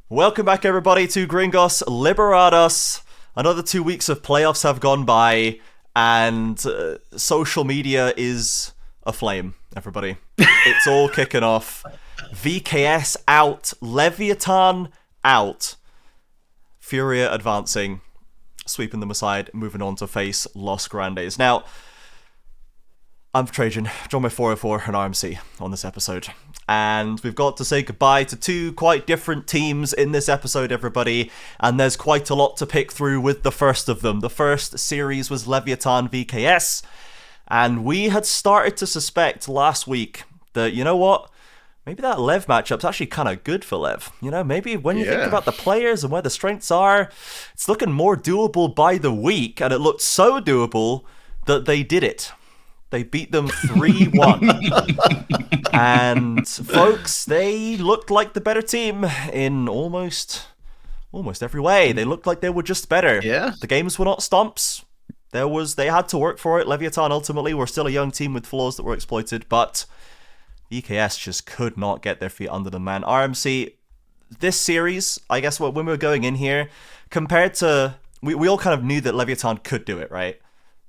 Welcome back, everybody, to Gringos Liberados. Another 2 weeks of playoffs have gone by, and social media is aflame, everybody. It's all kicking off. VKS out. Leviathan out. Furia advancing. Sweeping them aside, moving on to face Los Grandes. Now, I'm Trajan, joined by 404 and RMC on this episode. And we've got to say goodbye to two quite different teams in this episode, everybody. And there's quite a lot to pick through with the first of them. The first series was Leviathan VKS. And we had started to suspect last week that, you know what? Maybe that Lev matchup's actually kind of good for Lev. You know, maybe when you think about the players and where the strengths are, it's looking more doable by the week. And it looked so doable that they did it. They beat them 3-1. And folks, they looked like the better team in almost every way. They looked like they were just better. Yeah. The games were not stomps. They had to work for it. Leviathan ultimately were still a young team with flaws that were exploited, but EKS just could not get their feet under them, man. RMC, this series, I guess when we were going in here, compared to we all kind of knew that Leviathan could do it, right?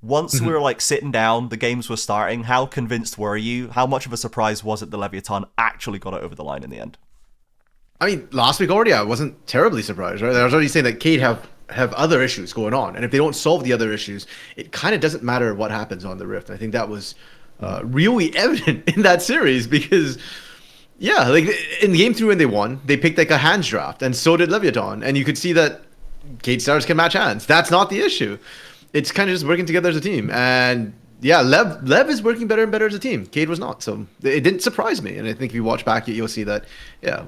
Once we were like sitting down, the games were starting, how convinced were you? How much of a surprise was it that Leviathan actually got it over the line in the end? I mean, last week already, I wasn't terribly surprised, right? I was already saying that Cade have other issues going on, and if they don't solve the other issues, it kind of doesn't matter what happens on the Rift. And I think that was really evident in that series because, yeah, like in game 3 when they won, they picked like a hands draft, and so did Leviathan, and you could see that Cade stars can match hands. That's not the issue. It's kind of just working together as a team. And yeah, Lev is working better and better as a team. Cade was not. So it didn't surprise me. And I think if you watch back, you'll see that, yeah,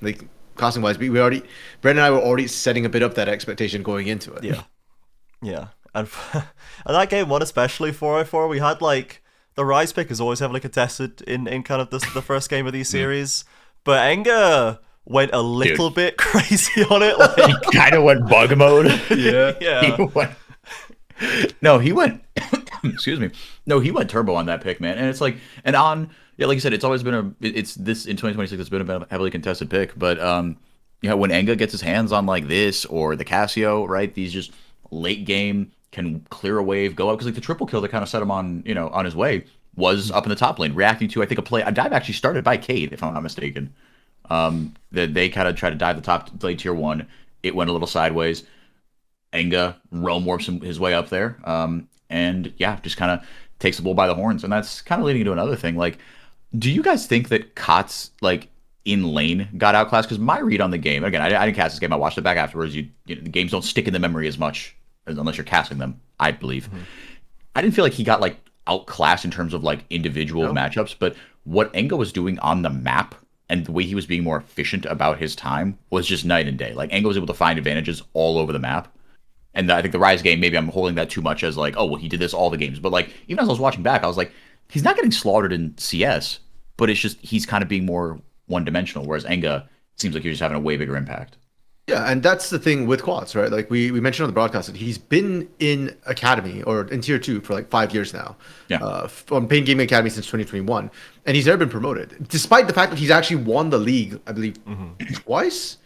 like costing wise, Brendan and I were already setting a bit up that expectation going into it. Yeah. Yeah. And that game one, especially 404, we had like the Rise pickers always heavily contested in kind of the first game of these series. But Enga went a little bit crazy on it. Like, he kind of went bug mode. Yeah. He went excuse me. No, he went turbo on that pick, man. And it's like, like you said, it's always been it's this in 2026, it's been a heavily contested pick. But, when Enga gets his hands on like this or the Casio, right? These just late game can clear a wave, go up. Because like the triple kill that kind of set him on, on his way was up in the top lane, reacting to, I think, a dive actually started by Cade, if I'm not mistaken. That they kind of tried to dive the top lane tier 1. It went a little sideways. Enga Rome warps his way up there, and just kind of takes the bull by the horns, and that's kind of leading into another thing. Like, do you guys think that Kots like in lane got outclassed? Because my read on the game, again, I didn't cast this game. I watched it back afterwards. The games don't stick in the memory as much unless you're casting them, I believe. I didn't feel like he got like outclassed in terms of like individual matchups, but what Enga was doing on the map and the way he was being more efficient about his time was just night and day. Like, Enga was able to find advantages all over the map. And I think the Rise game, maybe I'm holding that too much as like, oh, well, he did this all the games. But like, even as I was watching back, I was like, he's not getting slaughtered in CS, but it's just he's kind of being more one-dimensional, whereas Enga seems like he's just having a way bigger impact. Yeah, and that's the thing with Quads, right? Like we mentioned on the broadcast that he's been in Academy or in Tier 2 for like 5 years now. Yeah. On Pain Gaming Academy since 2021. And he's never been promoted, despite the fact that he's actually won the league, I believe, twice.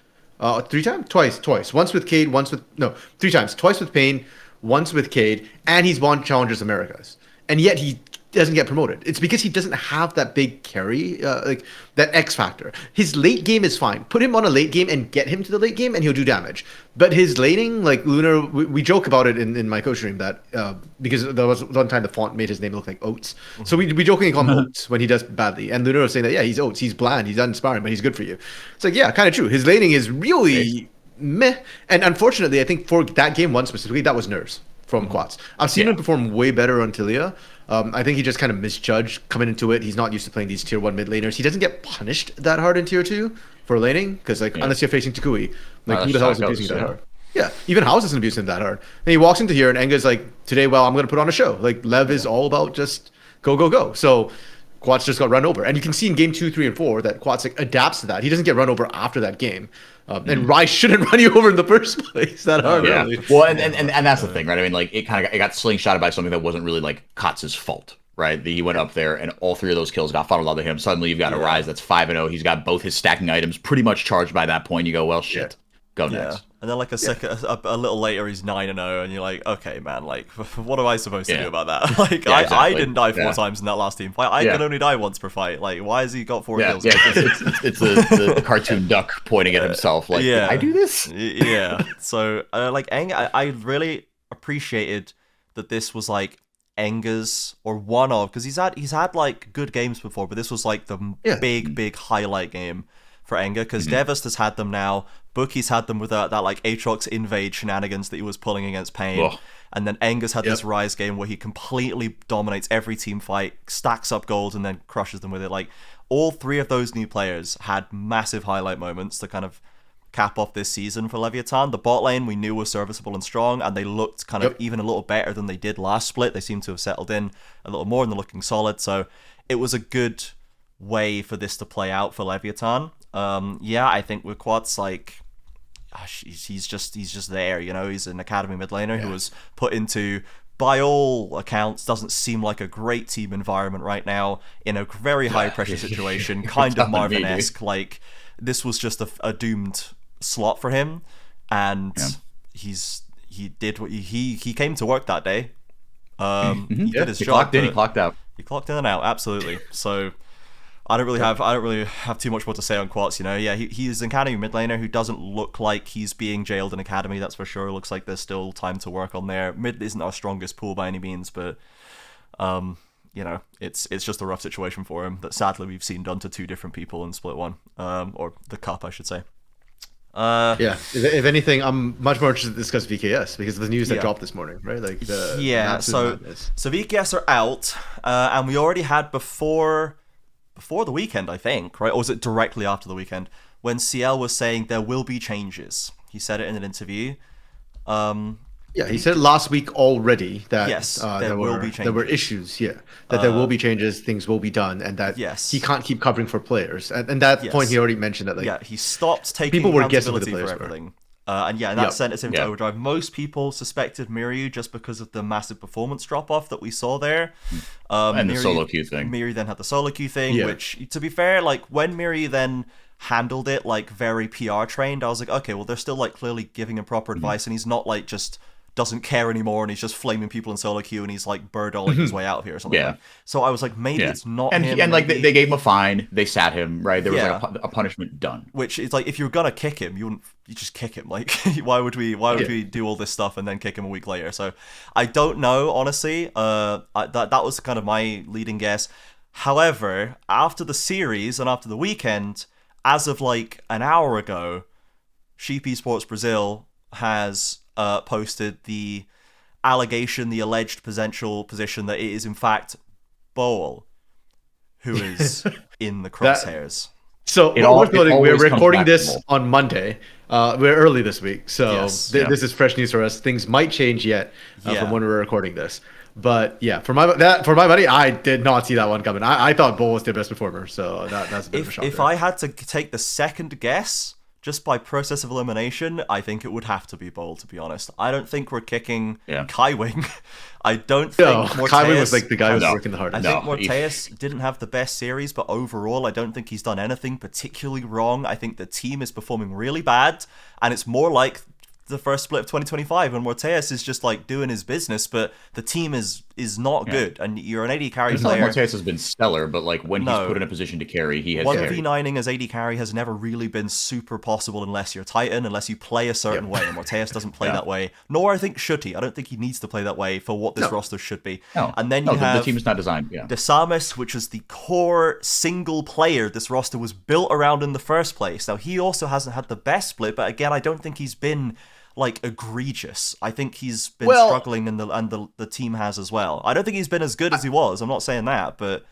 3 times? Twice. Once with Cade, 3 times. Twice with Pain, once with Cade, and he's won Challengers Americas. And yet he doesn't get promoted. It's because he doesn't have that big carry, like that X factor. His late game is fine. Put him on a late game and get him to the late game, and he'll do damage. But his laning, like Lunar, we joke about it in my coach stream that because there was one time the font made his name look like Oats. So we jokingly call him Oats when he does badly. And Lunar was saying that, yeah, he's Oats. He's bland. He's uninspiring, but he's good for you. It's like, yeah, kind of true. His laning is really meh. And unfortunately, I think for that game one specifically, that was nerfs from Quats. I've seen him perform way better on Tilia. I think he just kind of misjudged coming into it. He's not used to playing these tier 1 mid laners. He doesn't get punished that hard in tier 2 for laning because unless you're facing Takui, like who the hell is abusing that hard? Yeah, even House isn't abusing him that hard. And he walks into here and Enga's like, today, well, I'm going to put on a show. Like Lev is all about just go. So Quats just got run over. And you can see in game 2, 3, and 4 that Quats like, adapts to that. He doesn't get run over after that game. And Rise shouldn't run you over in the first place that hard. Really. Well, and that's the thing, right? I mean, like it got slingshotted by something that wasn't really like Kotz's fault, right? He went up there, and all 3 of those kills got funneled onto him. Suddenly, you've got a Rise that's 5-0. He's got both his stacking items pretty much charged by that point. You go, well, shit, go next. And then like a little later, he's 9-0, and you're like, okay, man, like, what am I supposed to do about that? Like, I didn't die 4 times in that last team fight. I can only die once per fight. Like, why has he got 4 kills? Yeah, it's the cartoon duck pointing at himself. Like, did I do this? Yeah. So, like, I really appreciated that this was like Enga's or one of, because he's had like good games before, but this was like the big highlight game for Enga, because Devast has had them now. Bookie's had them with that like Aatrox invade shenanigans that he was pulling against Pain. And then Enga's had this Rise game where he completely dominates every team fight, stacks up gold, and then crushes them with it. Like, all 3 of those new players had massive highlight moments to kind of cap off this season for Leviathan. The bot lane we knew was serviceable and strong, and they looked kind of even a little better than they did last split. They seem to have settled in a little more, and they're looking solid. So it was a good way for this to play out for Leviathan. I think with Quats, like, he's just there, you know. He's an academy mid laner who was put into, by all accounts, doesn't seem like a great team environment right now, in a very high pressure situation, kind of Marvin-esque. Like, this was just a doomed slot for him, and he did what he came to work that day. He did his job. Clocked in, he clocked out. He clocked in and out, absolutely. So I don't really have too much more to say on Quartz, you know. Yeah, he is an academy mid laner who doesn't look like he's being jailed in academy, that's for sure. Looks like there's still time to work on there. Mid isn't our strongest pool by any means, but you know, it's just a rough situation for him that sadly we've seen done to 2 different people in Split 1, or the Cup, I should say. If anything, I'm much more interested to discuss VKS because of the news that dropped this morning, right? Like so VKS are out, and we already had before the weekend, I think, right? Or was it directly after the weekend, when SeeEl was saying there will be changes? He said it in an interview. He said last week already that there will be changes. There were issues, that there will be changes, things will be done, and that he can't keep covering for players. And that point, he already mentioned that, like, he stopped taking people were guessing accountability for everything. And that sent us into overdrive. Most people suspected Miryu just because of the massive performance drop-off that we saw there. And the solo queue thing. Miryu then had the solo queue thing, which, to be fair, like, when Miryu then handled it, like, very PR trained, I was like, okay, well, they're still, like, clearly giving him proper advice, and he's not, like, just doesn't care anymore, and he's just flaming people in solo queue, and he's like bird-dolling his way out of here or something. So I was like, maybe it's not him. And like they gave him a fine, they sat him, right? There was like a punishment done. Which is like, if you're gonna kick him, you just kick him. Like, why would we do all this stuff and then kick him a week later? So I don't know, honestly. That was kind of my leading guess. However, after the series and after the weekend, as of like an hour ago, Sheep Esports Brazil has posted the allegation, the alleged potential position that it is in fact Bowl who is in the crosshairs. We're recording this on Monday. We're early this week, so this is fresh news for us. Things might change yet from when we're recording this. But yeah, for my money, I did not see that one coming. I thought Bowl was their best performer, so that's a bit of a shock. If I had to take the second guess, just by process of elimination, I think it would have to be Bowl, to be honest. I don't think we're kicking Kaiwing. I don't think Kaiwing was like the guy who was working the hardest. I think Morteus didn't have the best series, but overall, I don't think he's done anything particularly wrong. I think the team is performing really bad, and it's more like the first split of 2025 when Morteus is just like doing his business, but the team is not good, and you're an AD carry player. Like Morteus has been stellar, but like when he's put in a position to carry, he has 1v9ing as AD carry has never really been super possible unless you're Titan, unless you play a certain way, and Morteus doesn't play that way, nor I think should he. I don't think he needs to play that way for what this roster should be. And then you have the team is not designed. Desamis, which is the core single player this roster was built around in the first place. Now, he also hasn't had the best split, but again, I don't think he's been like egregious. I think he's been struggling, and the team has as well. I don't think he's been as good as he was. I'm not saying that, but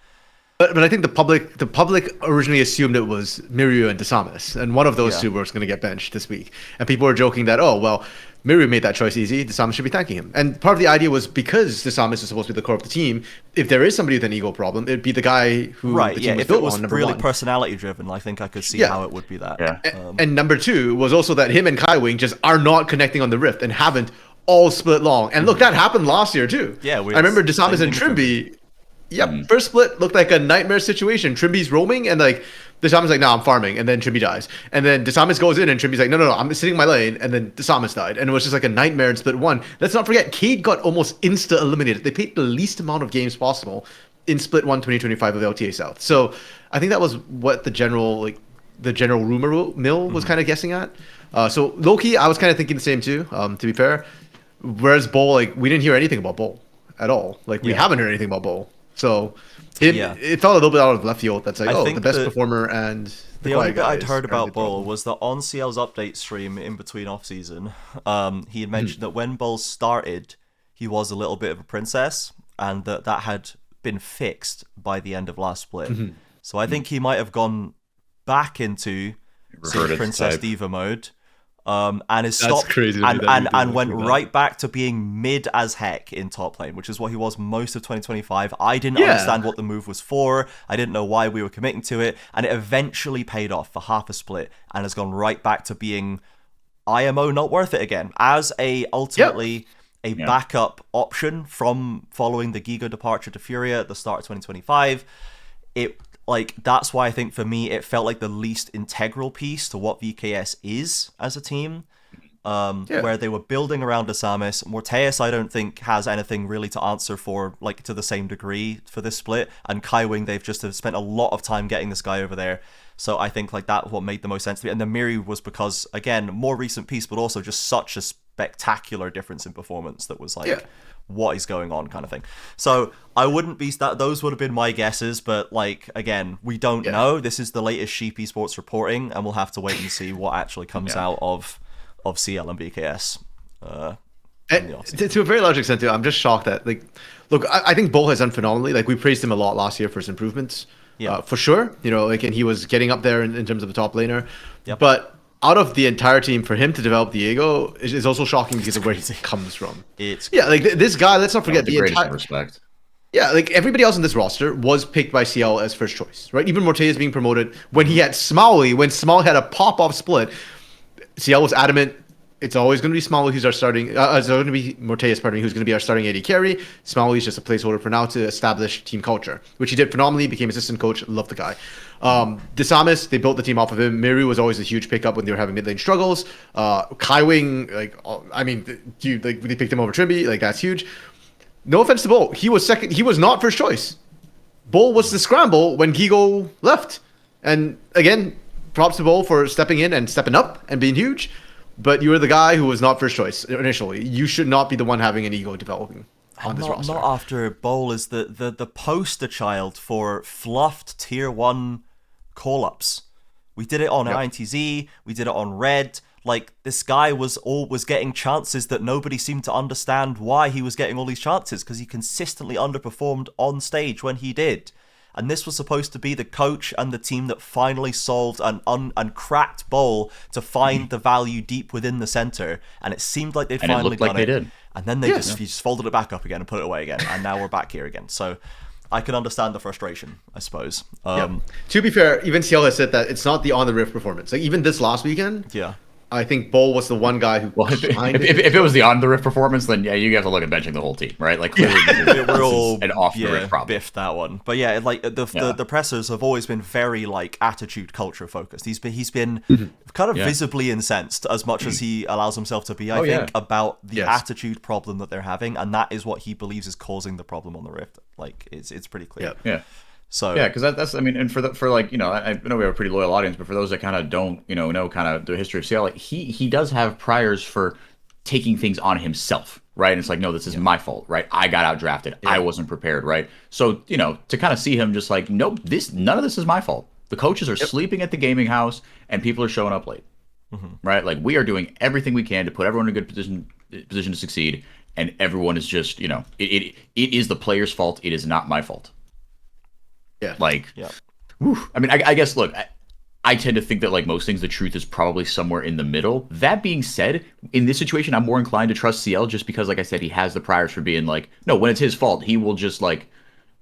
I think the public originally assumed it was Miryu and Desamis, and one of those two was going to get benched this week. And people were joking that, oh well, Miryu made that choice easy, Desamis should be thanking him. And part of the idea was because Desamis is supposed to be the core of the team, if there is somebody with an ego problem, it'd be the guy who the team was built on. If it was really personality driven, I think I could see how it would be that. And number two was also that him and Kaiwing just are not connecting on the Rift and haven't all split long. And look, that happened last year too. I remember Desamis and Trimby. Yep, first split looked like a nightmare situation. Trimby's roaming, and like Desamis like, "No, I'm farming," and then Trimby dies, and then Desamis goes in, and Trimby's like, "No, I'm sitting in my lane," and then Desamis died, and it was just like a nightmare in split one. Let's not forget, Cade got almost insta eliminated. They played the least amount of games possible in split one 2025 of LTA South. So I think that was what the general rumor mill was kind of guessing at. So low-key, I was kind of thinking the same too. To be fair, whereas Bull, like we didn't hear anything about Bull at all. Like we haven't heard anything about Bull. So it felt a little bit out of left field. That's like, the best performer and the only bit I'd heard about Bull was that on CL's update stream in between off season, he had mentioned that when Bull started, he was a little bit of a princess, and that had been fixed by the end of last split. So I think he might have gone back into Princess Diva mode. And is stopped and went right back to being mid as heck in top lane, which is what he was most of 2025. I didn't understand what the move was for. I didn't know why we were committing to it, and it eventually paid off for half a split and has gone right back to being IMO not worth it again as ultimately a backup option from following the Giga departure to Furia at the start of 2025. That's why I think for me it felt like the least integral piece to what VKS is as a team, where they were building around Desamis. Morteus I don't think has anything really to answer for, like, to the same degree for this split, and Kaiwing, they've just spent a lot of time getting this guy over there. So I think like that what made the most sense to me. And the Miri was because, again, more recent piece, but also just such a spectacular difference in performance that was like, what is going on kind of thing. So I wouldn't be those would have been my guesses, but like, again, we don't know. This is the latest Sheep Esports reporting, and we'll have to wait and see what actually comes out of SeeEl and BKS. To a very large extent too, I'm just shocked that, like, look, I think Bull has done phenomenally. Like, we praised him a lot last year for his improvements, for sure, you know, like, and he was getting up there in terms of a top laner, but out of the entire team, for him to develop Diego is also shocking because of where he comes from. Like this guy, let's not forget the entire respect. Yeah, like everybody else in this roster was picked by CL as first choice, right? Even Morteus being promoted when he had Smalley, when Small had a pop-off split, CL was adamant. It's always going to be Smalley who's our starting. It's going to be Morteus, pardon me, who's going to be our starting AD carry. Smalley is just a placeholder for now to establish team culture, which he did phenomenally. Became assistant coach. Love the guy. Desamis, they built the team off of him. Miru was always a huge pickup when they were having mid lane struggles. Kaiwing, like, I mean, dude, like they picked him over Trimby, like that's huge. No offense to Bull, he was second. He was not first choice. Bull was the scramble when Gigo left, and again, props to Bull for stepping in and stepping up and being huge. But you were the guy who was not first choice initially. You should not be the one having an ego developing on this roster. Not after Bowl is the poster child for fluffed tier 1 call-ups. We did it on INTZ, we did it on Red. Like, this guy was getting chances that nobody seemed to understand why he was getting all these chances, because he consistently underperformed on stage when he did. And this was supposed to be the coach and the team that finally solved and cracked Bowl to find the value deep within the center. And it seemed like they'd finally done it. And then they just folded it back up again and put it away again. And now we're back here again. So I can understand the frustration, I suppose. To be fair, even CL has said that it's not the on the riff performance. Like, even this last weekend, I think Bull was the one guy who. Well, if it was the on the riff performance, then you have to look at benching the whole team, right? Like, clearly we're all an off the riff problem. Biffed that one, but like the pressers have always been very like attitude culture focused. He's been kind of visibly incensed as much as he allows himself to be. I think about the attitude problem that they're having, and that is what he believes is causing the problem on the rift. Like, it's pretty clear. So because that's I mean, and for like, you know, I know we have a pretty loyal audience, but for those that kind of don't know kind of the history of CL, like he does have priors for taking things on himself, right? And it's like, no, this is my fault, right? I got out drafted, I wasn't prepared, right? So, you know, to kind of see him just like, nope, none of this is my fault. The coaches are sleeping at the gaming house, and people are showing up late, right? Like, we are doing everything we can to put everyone in a good position to succeed, and everyone is just, you know, it is the player's fault. It is not my fault. I mean, I guess, look, I tend to think that, like most things, the truth is probably somewhere in the middle. That being said, in this situation, I'm more inclined to trust CL just because, like I said, he has the priors for being like, no, when it's his fault, he will just, like,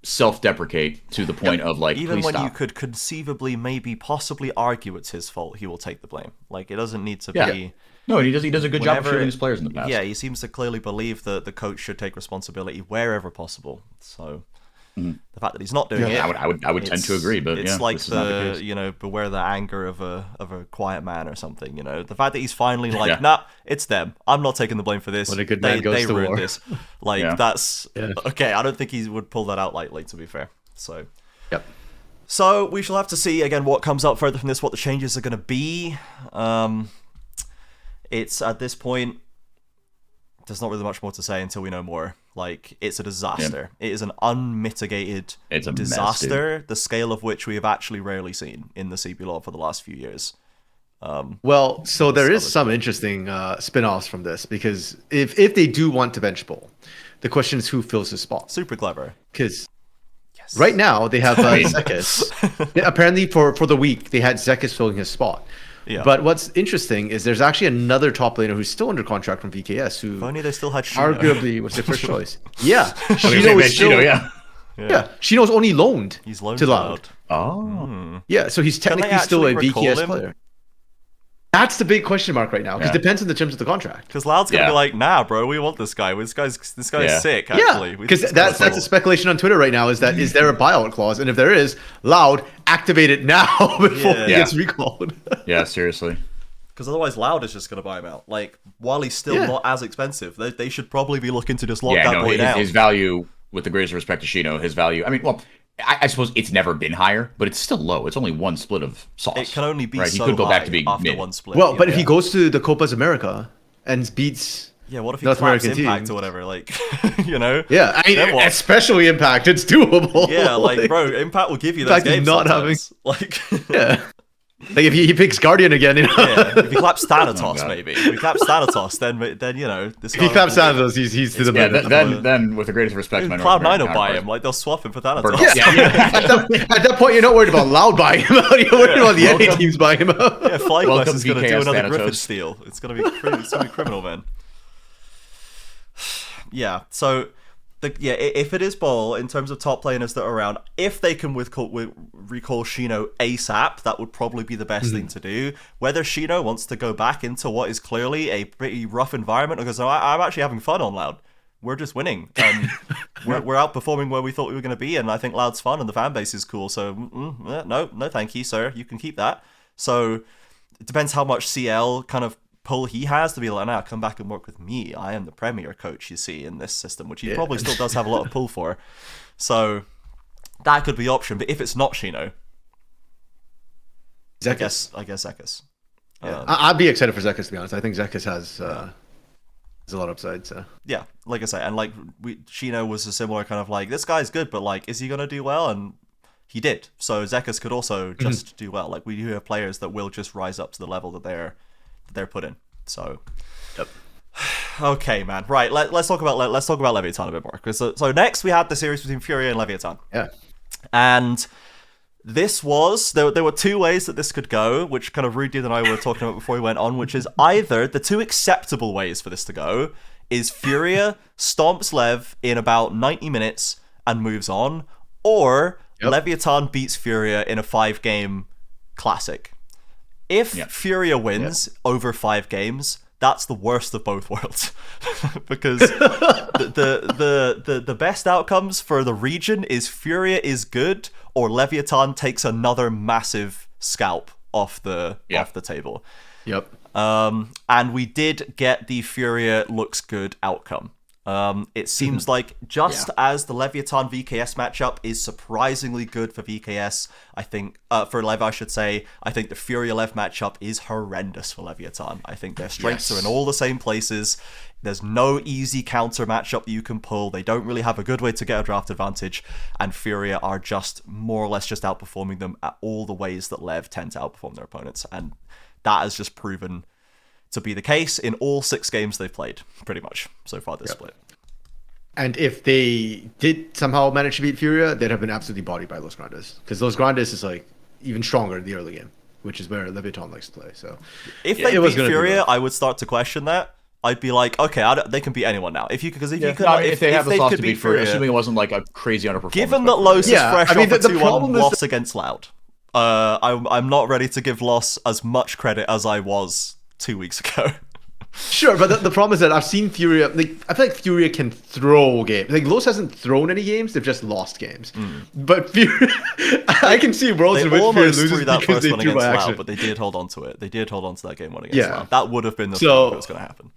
self-deprecate to the point of, like, even when stop. You could conceivably, maybe, possibly argue it's his fault, he will take the blame. Like, it doesn't need to be... No, he does a good job of shooting his players in the past. Yeah, he seems to clearly believe that the coach should take responsibility wherever possible. So... The fact that he's not doing it, I would tend to agree, but it's like beware the anger of a quiet man or something. The fact that he's finally like, nah, it's them. I'm not taking the blame for this. When a good man goes to ruined war. this. That's okay. I don't think he would pull that out lightly, to be fair. So, yep. So we shall have to see again what comes up further from this, what the changes are going to be. It's at this point, there's not really much more to say until we know more. Like, it's a disaster. It is an unmitigated disaster, the scale of which we have actually rarely seen in the CBLOL for the last few years. Well, so there is some interesting spin-offs from this, because if they do want to bench bowl, the question is who fills his spot. Super clever. Because right now they have Zekis. Apparently for the week, they had Zekis filling his spot. Yeah. But what's interesting is there's actually another top laner who's still under contract from VKS, who if only they still had Shino. Arguably was their first choice. Yeah, Shino is still. Yeah, Shino's only loaned. He's loaned to Loud. Oh, yeah. So he's technically still a VKS player. That's the big question mark right now, because it depends on the terms of the contract. Because Loud's gonna be like, nah, bro, we want this guy. This guy's sick. Actually, yeah, because that's a speculation on Twitter right now. Is there a buyout clause? And if there is, Loud, activate it now before he gets recalled. Yeah, seriously. Because otherwise, Loud is just gonna buy him out. Like, while he's still not as expensive, they should probably be looking to just lock that boy down. His value, with the greatest respect to Shino, his value. I mean, well, I suppose it's never been higher, but it's still low. It's only one split of sauce. It can only be so he could go back to being after mid. one split. Well, but if he goes to the Copas America and beats what if he North claps American Impact teams, or whatever? Like, Yeah, I mean, especially Impact, it's doable. Yeah, like, bro, Impact will give you those games sometimes. Like, like if he picks Guardian again, if he claps Thanatos, maybe. If he claps Thanatos, then this. If he claps Thanatos, he's to the moon. Then with the greatest respect, Cloud9 will buy him. Like, they'll swap him for Thanatos. At that point, you're not worried about Loud buying him out. You're worried about the NA teams buying him out. Yeah, FlyQuest is going to do another Griffin steal. It's going to be criminal, man. Yeah, so if it is Ball, in terms of top laners that are around, if they can recall Shino ASAP, that would probably be the best thing to do. Whether Shino wants to go back into what is clearly a pretty rough environment, because I'm actually having fun on Loud. We're just winning. We're outperforming where we thought we were going to be, and I think Loud's fun and the fan base is cool. So no, thank you, sir. You can keep that. So it depends how much CL kind of pull he has to be like, now come back and work with me. I am the premier coach, you see, in this system, which he probably still does have a lot of pull for. So that could be the option. But if it's not Shino, Zekis. I guess Zekis. Yeah. I'd be excited for Zekis, to be honest. I think Zekis has a lot of upside. So yeah, like I say, and like Shino was a similar kind of like, this guy's good, but like, is he gonna do well? And he did. So Zekis could also just do well. Like, we do have players that will just rise up to the level that they're put in. So okay, man. Right, let's talk about Leviathan a bit more. So next we had the series between Furia and Leviathan. Yeah. And this was there were two ways that this could go, which kind of Rudy and I were talking about before we went on, which is either the two acceptable ways for this to go is Furia stomps Lev in about 90 minutes and moves on, or Leviathan beats Furia in a 5-game classic. If Furia wins over 5 games, that's the worst of both worlds, because the best outcomes for the region is Furia is good, or Leviathan takes another massive scalp off the table. Yep. And we did get the Furia looks good outcome. It seems like just as the Leviathan VKS matchup is surprisingly good for VKS, I think, for Lev, I should say, I think the Furia Lev matchup is horrendous for Leviathan. I think their strengths are in all the same places. There's no easy counter matchup that you can pull. They don't really have a good way to get a draft advantage, and Furia are just more or less just outperforming them at all the ways that Lev tend to outperform their opponents, and that has just proven to be the case in all 6 games they've played, pretty much, so far this split. And if they did somehow manage to beat Furia, they'd have been absolutely bodied by Los Grandes. Because Los Grandes is like even stronger in the early game, which is where Leviathan likes to play. So if they beat Furia, I would start to question that. I'd be like, okay, they can beat anyone now. If they have the sauce to beat Furia, assuming it wasn't like a crazy underperformance. Given that Los is fresh off a 2-1 loss against Loud, I'm not ready to give Los as much credit as I was 2 weeks ago. Sure, but the problem is that I've seen Furia. Like, I feel like Furia can throw games. Like, Los hasn't thrown any games; they've just lost games. But Furia, I can see worlds in They which Furia almost loses threw that because first they one threw against by Loud, accident. but they did hold on to it. They did hold on to that game one against Yeah. Loud. That would have been the So- thing if it was going to happen.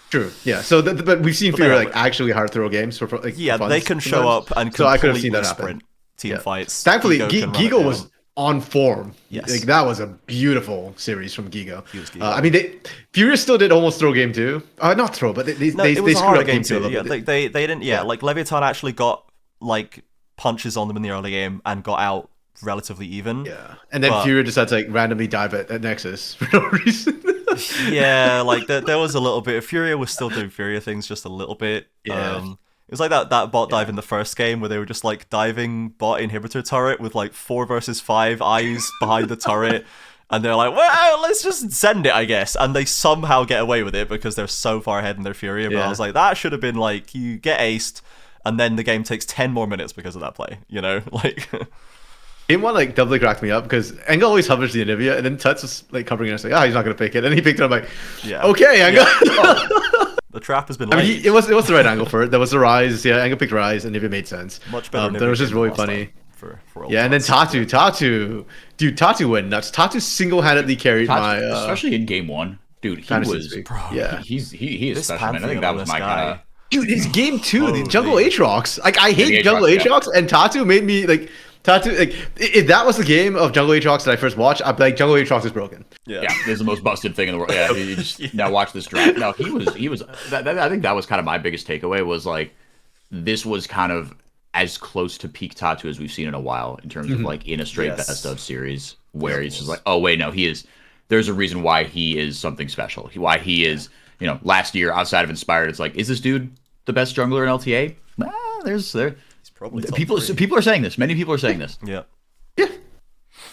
True, yeah. So, but we've seen they Furia have like it. actually hard throw games for like Yeah, for they funs can show sometimes. up and So I could have completely seen that happen. sprint team Yeah. fights. Thankfully, Gigo can run it Gigo down. was on form. Yes. Like that was a beautiful series from Gigo. He was Gigo. I mean, Furia still did almost throw game two. Not throw, but they No, it was a screwed harder up game two a too. little Yeah, bit. they didn't. Yeah, Yeah. like Leviathan actually got like punches on them in the early game and got out relatively even. Yeah, and then But- Furia decided to like randomly dive at Nexus for no reason. Yeah, like there was a little bit of Furia was still doing Furia things just a little bit. Yeah. It was like that bot dive in the first game where they were just like diving bot inhibitor turret with like 4 versus 5 eyes behind the turret, and they're like, well, let's just send it, I guess. And they somehow get away with it because they're so far ahead in their Furia. But I Yeah. was like, that should have been like you get aced, and then the game takes 10 more minutes because of that play. You know, like. Game one like doubly cracked me up because Engel always hovers the Anivia, and then Tuts was like covering it. I was like, he's not gonna pick it, and he picked it. I'm like, Yeah. okay, Engel. The trap has been I laid. mean, it was the right angle for it. There was the Rise. Yeah, Engel picked Rise, and Anivia made sense. Much better. That was just really funny. For old Yeah, and then Tots. Tatu went nuts. Tatu single-handedly carried my especially in game one, dude. He Fantasy was, League. Bro, Yeah. he is This special, man. I think that was my Pantheon on kind this of. Dude, it's game two. The Holy. Jungle Aatrox. Like I hate the Jungle Aatrox, yeah. Aatrox, and Tatu made me like Tatu. Like if that was the game of Jungle Aatrox that I first watched, I'd be like, Jungle Aatrox is broken. Yeah. Yeah, this is the most busted thing in the world. Yeah, you just, now watch this draft. No, he was. I think that was kind of my biggest takeaway was like, this was kind of as close to peak Tatu as we've seen in a while in terms of like in a straight Yes. best of series where he's just like, oh wait, no, he is. There's a reason why he is something special. Why he is, last year outside of Inspired, it's like, is this dude the best jungler in LTA? There's He's probably top people. 3. People are saying this. Many people are saying this. Yeah. Yeah.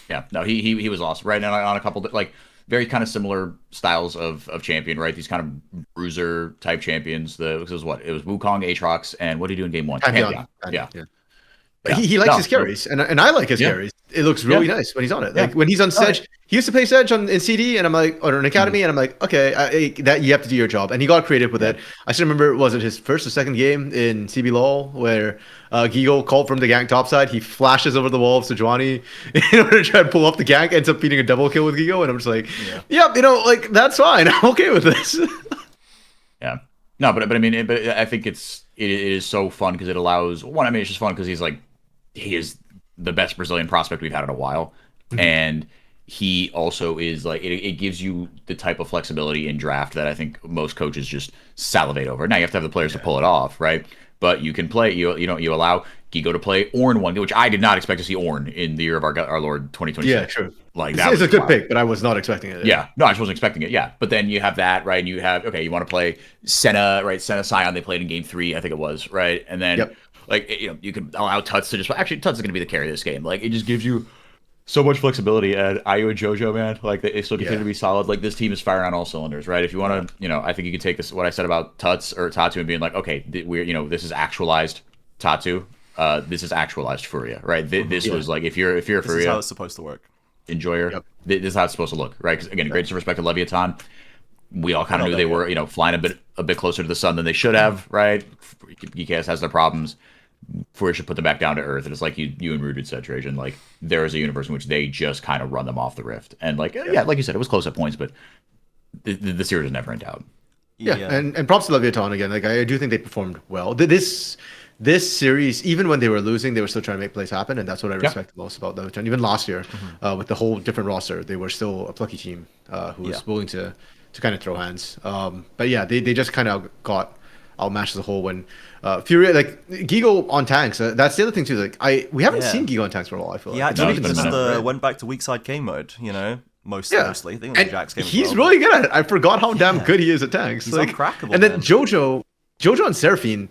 Yeah, no, he was awesome. Right, and on a couple like very kind of similar styles of champion, right? These kind of bruiser type champions. It was Wukong, Aatrox, and what did he do in game one? Pantheon. Yeah. But he likes No, his carries, and I like his Yeah. carries. It looks really Yeah. nice when he's on it. Yeah. Like when he's on Sedge, he used to play Sedge in CD, and I'm like, or in Academy, and I'm like, okay, that you have to do your job. And he got creative with it. I still remember, was it his first or second game in CBLOL where Gigo called from the gank topside. He flashes over the wall of Sejuani in order to try and pull up the gank, ends up beating a double kill with Gigo, and I'm just like, yep, like that's fine. I'm okay with this. Yeah. No, but I mean, but I think it is so fun because it allows one. I mean, it's just fun because he is the best Brazilian prospect we've had in a while, and he also is like it gives you the type of flexibility in draft that I think most coaches just salivate over. Now you have to have the players to pull it off, right? But you can play. You allow Gigo to play Ornn one, which I did not expect to see Ornn in the year of our Lord 2026. Yeah, true. Like It's that was a good wild. pick, but I was not expecting it. Yeah, no, I just wasn't expecting it. Yeah, but then you have that, right? And you have you want to play Senna, right? Senna Scion, they played in game 3, I think it was, right? And then like you can allow Tuts to just actually Tuts is going to be the carry of this game. Like it just gives you so much flexibility. And Ayu and JoJo, man, like they still continue to be solid. Like this team is firing on all cylinders, right? If you want to, I think you can take this what I said about Tuts or Tatu and being like, okay, we're this is actualized Tatu. This is actualized Furia, right? This was like if you're a This is Furia how it's supposed to work. enjoyer. This is how it's supposed to look, right? Because again, greatest respect to Leviathan. We all kind of knew they were, flying a bit closer to the sun than they should have, right? EKS has their problems. Furia should put them back down to earth. And it's like you and Rooted said, Trajan, like there is a universe in which they just kind of run them off the rift. And like, like you said, it was close at points, but the series is never in doubt. Yeah, and props to Leviathan again. Like I do think they performed well. This series, even when they were losing, they were still trying to make plays happen, and that's what I respect most about Leviathan. Even last year, with the whole different roster, they were still a plucky team who was willing to kind of throw hands. But yeah, they just kind of got outmatched as a whole when Furia, like Gigo on tanks. That's the other thing too. Like we haven't seen Gigo on tanks for a while. I feel He like actually it's been a just minute, went back to weak side game mode. Mostly. I think it was and Jack's game. as he's well, really good at it. I forgot how damn good he is at tanks. He's like, uncrackable, and then man. Jojo and Seraphine.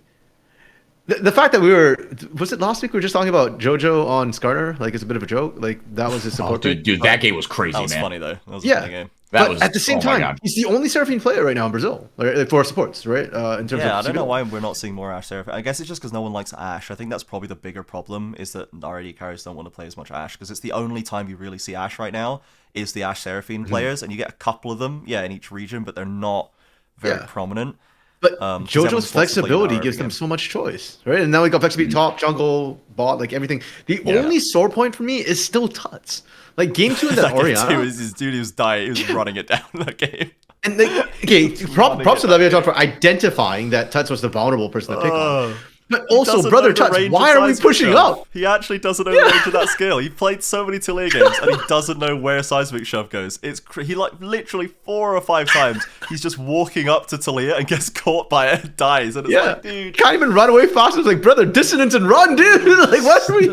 The fact that was it last week we were just talking about Jojo on Skarner, like it's a bit of a joke. Like that was his support. Dude, that game was crazy, That was man. funny though. That was a funny game. But at the same my time, God. he's the only Seraphine player right now in Brazil for supports, right? In terms of Yeah, I don't know CBLOL. why we're not seeing more Ashe Seraphine. I guess it's just because no one likes Ashe. I think that's probably the bigger problem is that already carriers don't want to play as much Ashe because it's the only time you really see Ashe right now is the Ashe Seraphine players, and you get a couple of them, in each region, but they're not very Yeah. prominent. But 'cause JoJo's everyone just wants to play flexibility Nara gives every them game. so much choice, right? And now we got flexibility top, jungle, bot, like everything. The only sore point for me is still Tuts. Like game 2 in that That game too Orianna. is his dude. He was dying. He was running it down that game. And like, okay, props to Leviathan for identifying that Tuts was the vulnerable person to pick on. But also, Doesn't brother know the Tuts, range why of are we seismic pushing shove. up? He actually doesn't know the range of that skill. He played so many Talia games and he doesn't know where seismic shove goes. He like literally 4 or 5 times he's just walking up to Talia and gets caught by it and dies. And it's like, dude, can't even run away fast. It's like, brother, dissonance and run, dude. Like, what are we?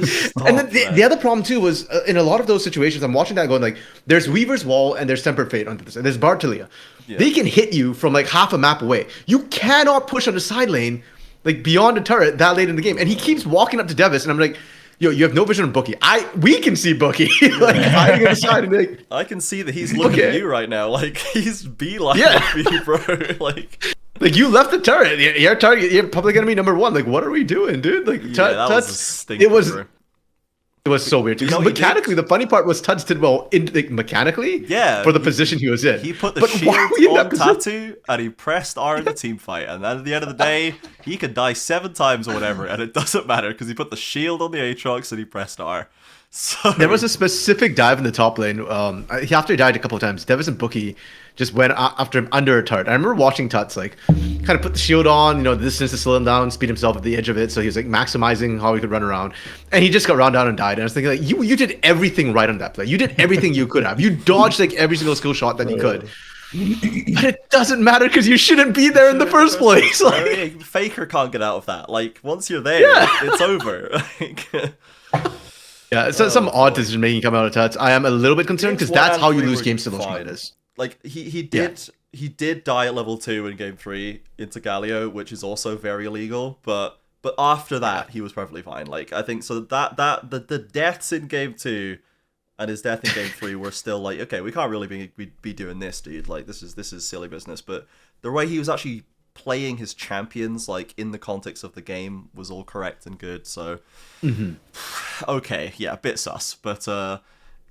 And then the other problem too was in a lot of those situations, I'm watching that going like, there's Weaver's Wall and there's Tempered Fate onto this, and there's Bard Talia. Yeah. They can hit you from like half a map away. You cannot push on the side lane like beyond the turret that late in the game. And he keeps walking up to Devis, and I'm like, yo, you have no vision on Bookie. We can see Bookie like hiding on the side, and like, I can see that he's looking at you right now. Like he's beeline you, bro. Like you left the turret. Your target, you're public enemy number 1. Like, what are we doing, dude? Like, that was a stinker, bro. It was so weird. Because mechanically, the funny part was Tuts did well mechanically for the position he was in. He put the shield on Tattoo and he pressed R in the team fight. And then at the end of the day, he could die 7 times or whatever. And it doesn't matter because he put the shield on the Aatrox and he pressed R. So there was a specific dive in the top lane. After he died a couple of times, Devis and Bookie just went after him under a turret. I remember watching Tuts like kind of put the shield on, you know, the distance to slow him down, speed himself at the edge of it. So he was like maximizing how he could run around, and he just got run down and died. And I was thinking like, you did everything right on that play. You did everything you could have. You dodged like every single skill shot that you could. But it doesn't matter because you shouldn't be there in the first place. Like, Faker can't get out of that. Like once you're there, it's over. Like, yeah, so some odd decision making coming out of Tuts. I am a little bit concerned because that's how you lose games to those traders. Like he did die at level 2 in game 3 into Galio, which is also very illegal. But after that, he was perfectly fine. Like I think so that the deaths in game 2 and his death in game 3 were still like, okay, we can't really be doing this, dude. Like this is silly business. But the way he was actually playing his champions, like in the context of the game, was all correct and good. So okay, yeah, a bit sus. But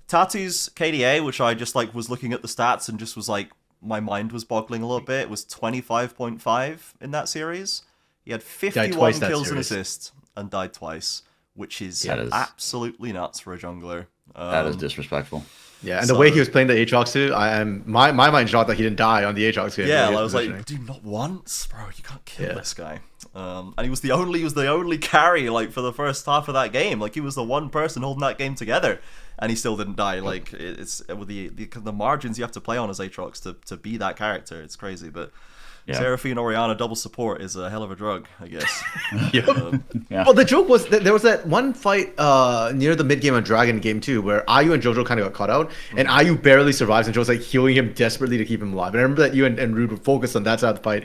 Tattoo's KDA, which I just like was looking at the stats and just was like, my mind was boggling a little bit, was 25.5 in that series. He had 51 kills and assists and died twice, which is absolutely nuts for a jungler. That is disrespectful. Yeah, and the way he was playing the Aatrox too, my mind shocked that he didn't die on the Aatrox game. Yeah, I was like, dude, not once, bro. You can't kill this guy. And he was the only carry like for the first half of that game. Like he was the one person holding that game together, and he still didn't die. Like it's with the margins you have to play on as Aatrox to be that character. It's crazy, but. Yeah. Seraphine Orianna double support is a hell of a drug, I guess. Well, the joke was that there was that one fight near the mid game on Dragon game 2 where Ayu and JoJo kind of got caught out, and Ayu barely survives, and JoJo's like healing him desperately to keep him alive. And I remember that you and Rude were focused on that side of the fight.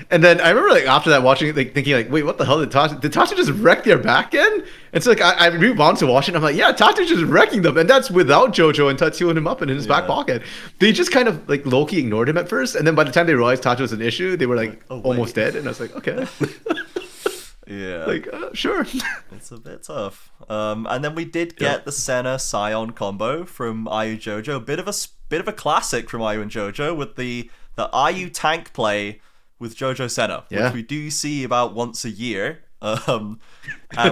And then I remember like after that watching it, like thinking like, wait, what the hell did Tasha just wreck their back end? And so like I rewound to watch it, and I'm like, yeah, Tasha's just wrecking them, and that's without JoJo and Tuts healing him up and in his back pocket. They just kind of like low-key ignored him at first, and then by the time they realized Tasha was an issue, they were like almost dead, and I was like, okay. Yeah. Like, sure. It's a bit tough. And then we did get the Senna Scion combo from Ayu JoJo. A bit of a classic from Ayu and JoJo with the Ayu tank play with JoJo Senna, which we do see about once a year. And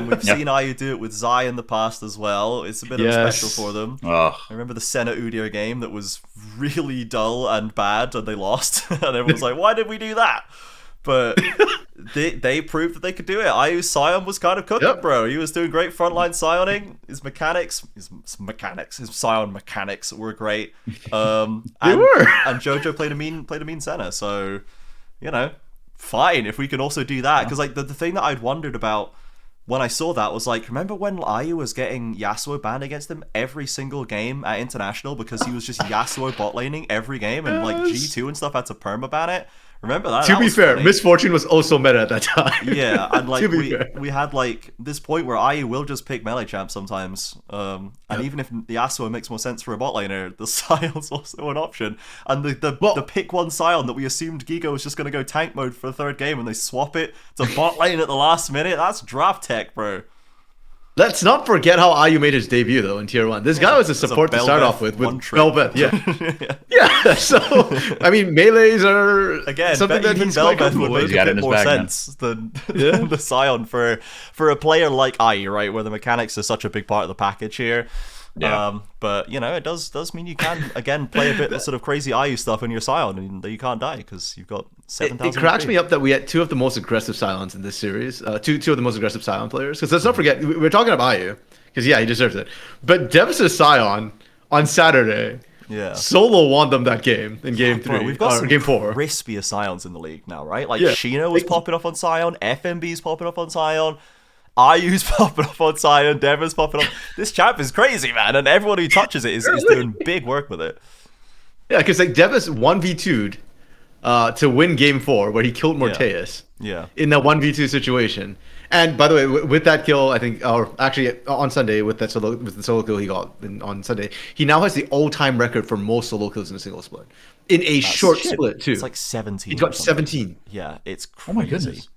we've seen Ayu do it with Zai in the past as well. It's a bit of a special for them. I remember the Senna Udyr game that was really dull and bad, and they lost. And everyone was like, why did we do that? But they proved that they could do it. Ayu's Scion was kind of cooking, bro. He was doing great frontline Scioning. His Scion mechanics were great. And JoJo played a mean Senna. So, you know, fine if we can also do that. Because like the thing that I'd wondered about when I saw that was like, remember when Ayu was getting Yasuo banned against him every single game at International because he was just Yasuo bot laning every game, and like G2 and stuff had to permaban it? Remember that? To be fair, Misfortune was also meta at that time. Yeah, and like we had like this point where Ayu will just pick melee champs sometimes. And even if the Yasuo makes more sense for a bot laner, the Sion's also an option. And the pick one Sion that we assumed Gigo was just going to go tank mode for the third game, and they swap it to bot lane at the last minute. That's draft tech, bro. Let's not forget how IU made his debut though in Tier 1. This guy was a support to start off with Belbeth. Yeah. Yeah. So I mean, melees are again something that even he's quite Belbeth comfortable would with. make a bit more sense than the Scion for a player like IU, right, where the mechanics are such a big part of the package here. Yeah. But you know, it does mean you can again play a bit of sort of crazy IU stuff in your Scion, and you can't die because you've got 7,000. It cracks me up that we had two of the most aggressive Scions in this series. Two of the most aggressive Scion players. Because let's not forget, we're talking about IU. Because yeah, he deserves it. But Devis' Scion on Saturday, solo won them that game in game 3. Bro, we've got some game 4. crispier Scions in the league now, right? Like Shino was popping off on Scion, FMB's popping up on Scion. IU's popping up on Scion, Devin's popping up. This champ is crazy, man, and everyone who touches it is doing big work with it. Yeah, because like Devis 1v2'd to win game 4, where he killed Morteus. Yeah. In that 1v2 situation. And by the way, with that kill, I think, or actually on Sunday with the solo kill he got on Sunday, he now has the all-time record for most solo kills in a single split in a short split too. It's like 17. He's got 17. Yeah, it's crazy. Oh my goodness.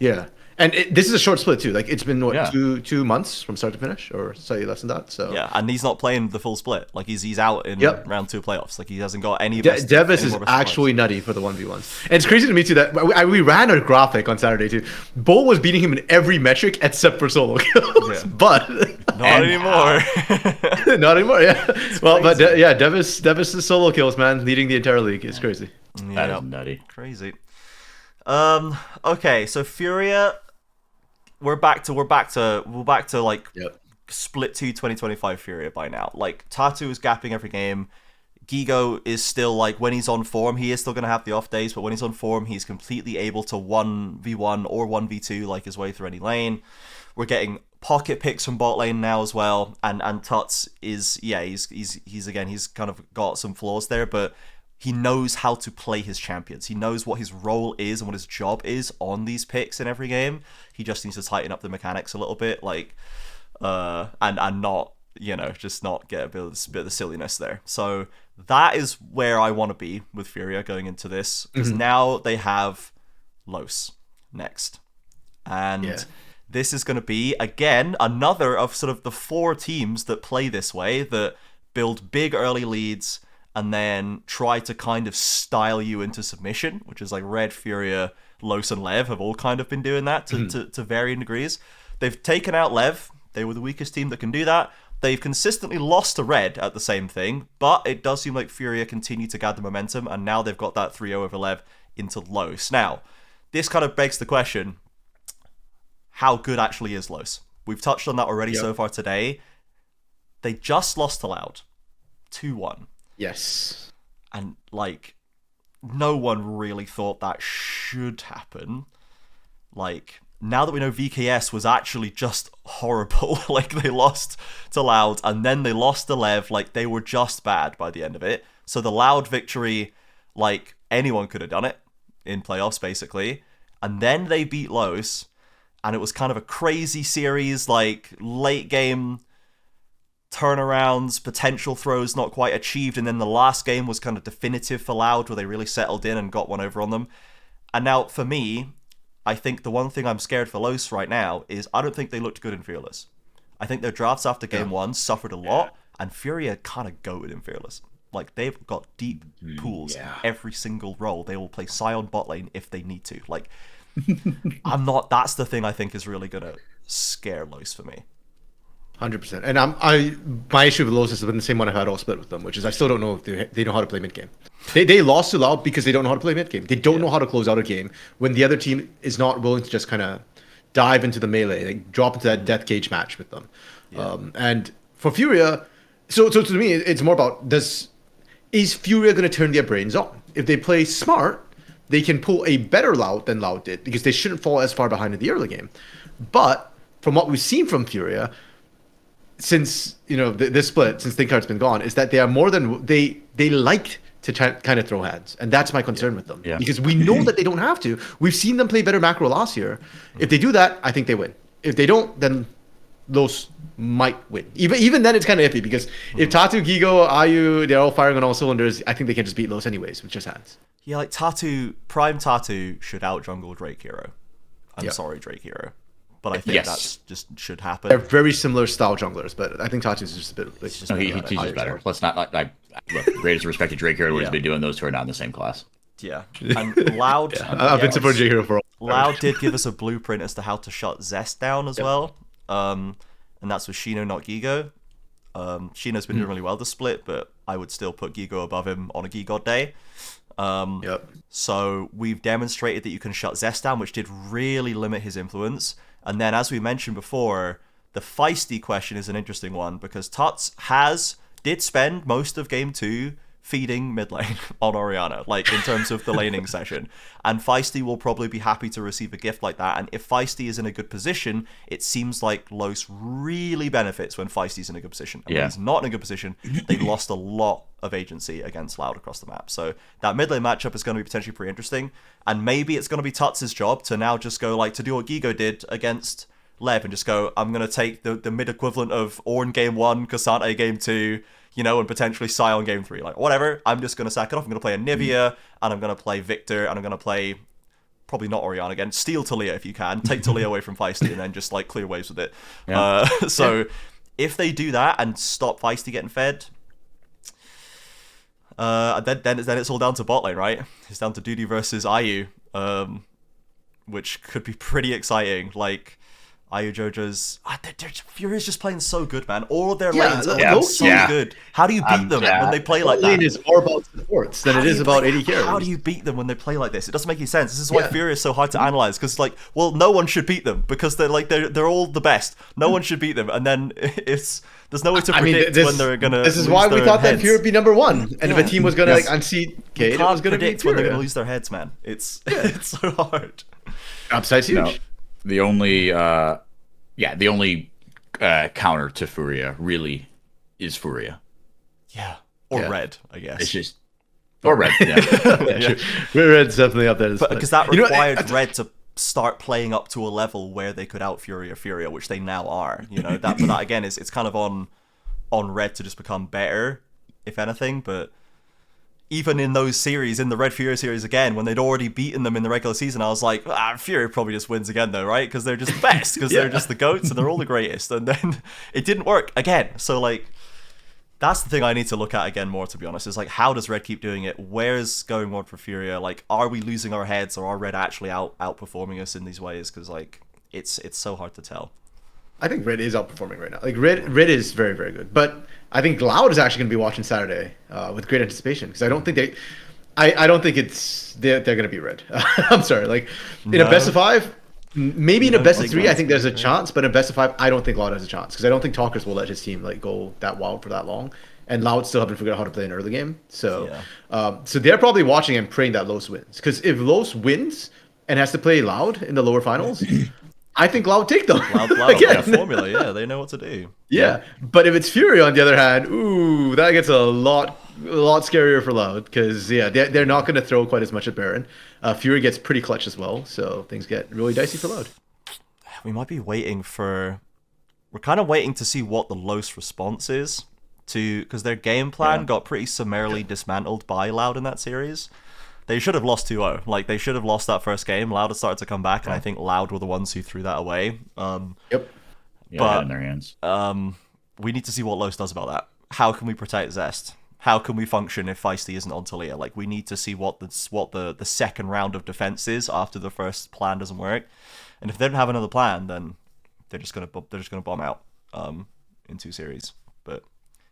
Yeah. And this is a short split too. Like it's been what 2 months from start to finish, or slightly less than that. So yeah, and he's not playing the full split. Like he's out in round 2 playoffs. Like he hasn't got any. Devis is actually nutty for the 1v1s, and it's crazy to me too that we ran a graphic on Saturday too. Bo was beating him in every metric except for solo kills, but not anymore. Not anymore. Yeah. Well, but Devis' solo kills, man, leading the entire league. It's crazy. That is nutty. Crazy. Okay, so Furia. We're back to like split 2 2025 Furia by now. Like Tatu is gapping every game. Gigo is still like when he's on form, he is still gonna have the off days, but when he's on form, he's completely able to 1v1 or 1v2 like his way through any lane. We're getting pocket picks from bot lane now as well, and Tuts is he's kind of got some flaws there, but he knows how to play his champions. He knows what his role is and what his job is on these picks in every game. He just needs to tighten up the mechanics a little bit, like, and not, just not get a bit of the silliness there. So that is where I want to be with Furia going into this, because now they have Los next. And this is going to be, again, another of sort of the 4 teams that play this way, that build big early leads and then try to kind of style you into submission, which is like Red, Furia, Los, and Lev have all kind of been doing that to varying degrees. They've taken out Lev. They were the weakest team that can do that. They've consistently lost to Red at the same thing, but it does seem like Furia continue to gather momentum, and now they've got that 3-0 over Lev into Los. Now, this kind of begs the question, how good actually is Los? We've touched on that already so far today. They just lost to Loud, 2-1. Yes. And, like, no one really thought that should happen. Like, now that we know VKS was actually just horrible, like, they lost to Loud, and then they lost to Lev, like, they were just bad by the end of it. So the Loud victory, like, anyone could have done it in playoffs, basically. And then they beat Los, and it was kind of a crazy series, like, late game turnarounds, potential throws not quite achieved, and then the last game was kind of definitive for Loud, where they really settled in and got one over on them. And now, for me, I think the one thing I'm scared for Los right now is I don't think they looked good in Fearless. I think their drafts after game 1 suffered a lot, and Furia kind of goated in Fearless. Like, they've got deep pools every single role. They will play Scion bot lane if they need to. Like, that's the thing I think is really going to scare Los for me. 100%. And my issue with Los has been the same one I've had all split with them, which is I still don't know if they know how to play mid game. They lost to Loud because they don't know how to play mid game. They don't know how to close out a game when the other team is not willing to just kind of dive into the melee, like drop into that death cage match with them. And for Furia, so to me, it's more about is Furia going to turn their brains on? If they play smart, they can pull a better Loud than Loud did, because they shouldn't fall as far behind in the early game. But from what we've seen from Furia, since this split, since Thinkheart's been gone, is that they are more than they like to kind of throw hands, and that's my concern with them, because we know that they don't have to. We've seen them play better macro last year. If they do that, I think they win. If they don't, then Los might win. Even then, it's kind of iffy, because if Tatu, Gigo, IU, they're all firing on all cylinders, I think they can just beat Los anyways with just hands. Yeah, like Prime Tatu should out jungle Drake Hero. I'm sorry, Drake Hero. but I think Yes. that's just should happen. They're very similar style junglers, but I think Tachi is just a bit. Like, No, he's just better. Let's not like look. Greatest respect to Drake here. What he's been doing. Those two are not in the same class. Yeah, and Loud. I've been supporting J Hero for a while. Loud did give us a blueprint as to how to shut Zest down as well, and that's with Shino, not Gigo. Shino's been doing really well this split, but I would still put Gigo above him on a Gigod day. So we've demonstrated that you can shut Zest down, which did really limit his influence. And then, as we mentioned before, the feisty question is an interesting one because Tuts did spend most of game 2 feeding mid lane on Orianna, like in terms of the laning session. And Feisty will probably be happy to receive a gift like that. And if Feisty is in a good position, it seems like Los really benefits when Feisty's in a good position. And when he's not in a good position, they lost a lot of agency against Loud across the map. So that mid lane matchup is going to be potentially pretty interesting. And maybe it's going to be Tuts' job to now just go like to do what Gigo did against Lev and just go, I'm going to take the mid equivalent of Ornn game 1, Cassante game 2, you know, and potentially Sion game 3. Like, whatever, I'm just going to sack it off. I'm going to play a Nivea, and I'm going to play Victor, and I'm going to play, probably not Orianna again, steal Talia if you can, take Talia away from Feisty, and then just, like, clear waves with it. If they do that and stop Feisty getting fed, then it's all down to bot lane, right? It's down to Duty versus IU, which could be pretty exciting. Like, IU Jojo's Furia's just playing so good, man. All of their lanes are so good. How do you beat them when they play like that? Lane is more about supports than it is about AD carries. How do you beat them when they play like this? It doesn't make any sense. This is why Furia is so hard to analyze because, like, well, no one should beat them because they're all the best. No one should beat them, and then there's no way to predict when they're gonna. This is why we thought that Furia would be number 1, and if a team was gonna like unseat Cade, it was gonna be predict when they're gonna lose their heads, man. It's so hard. Upside's huge. No, the only counter to Furia really is Furia. Yeah. Or Red, I guess. It's just or Red. Yeah. Red's definitely up there. Because that required Red to start playing up to a level where they could out Furia, which they now are. You know, but that again is it's kind of on Red to just become better, if anything, but even in those series, in the Red Furia series again, when they'd already beaten them in the regular season, I was like, Furia probably just wins again though, right? Because they're just the best, because they're just the GOATs and they're all the greatest. And then it didn't work again. So like, that's the thing I need to look at again more, to be honest, is like, how does Red keep doing it? Where's going on for Furia? Like, are we losing our heads or are Red actually outperforming us in these ways? Because like, it's so hard to tell. I think Red is outperforming right now. Like Red is very, very good. But I think Loud is actually going to be watching Saturday with great anticipation because I don't think I don't think they're going to be Red. I'm sorry. Like in a best of 5, maybe in a best of 3, I think there's a chance. But in a best of 5, I don't think Loud has a chance because I don't think Talkers will let his team like go that wild for that long. And Loud still haven't figured out how to play an early game. So so they're probably watching and praying that Los wins. Because if Los wins and has to play Loud in the lower finals, I think Loud take them. Loud yeah, formula, they know what to do. Yeah, but if it's Fury on the other hand, ooh, that gets a lot scarier for Loud because they're not going to throw quite as much at Baron. Fury gets pretty clutch as well, so things get really dicey for Loud. We might be we're kind of waiting to see what the Los response is because their game plan got pretty summarily dismantled by Loud in that series. They should have lost 2-0. Like, they should have lost that first game. Loud had started to come back, and I think Loud were the ones who threw that away. But in their hands. We need to see what Los does about that. How can we protect Zest? How can we function if Feisty isn't on Talia? Like, we need to see what the second round of defense is after the first plan doesn't work. And if they don't have another plan, then they're just gonna bomb out in 2 series. But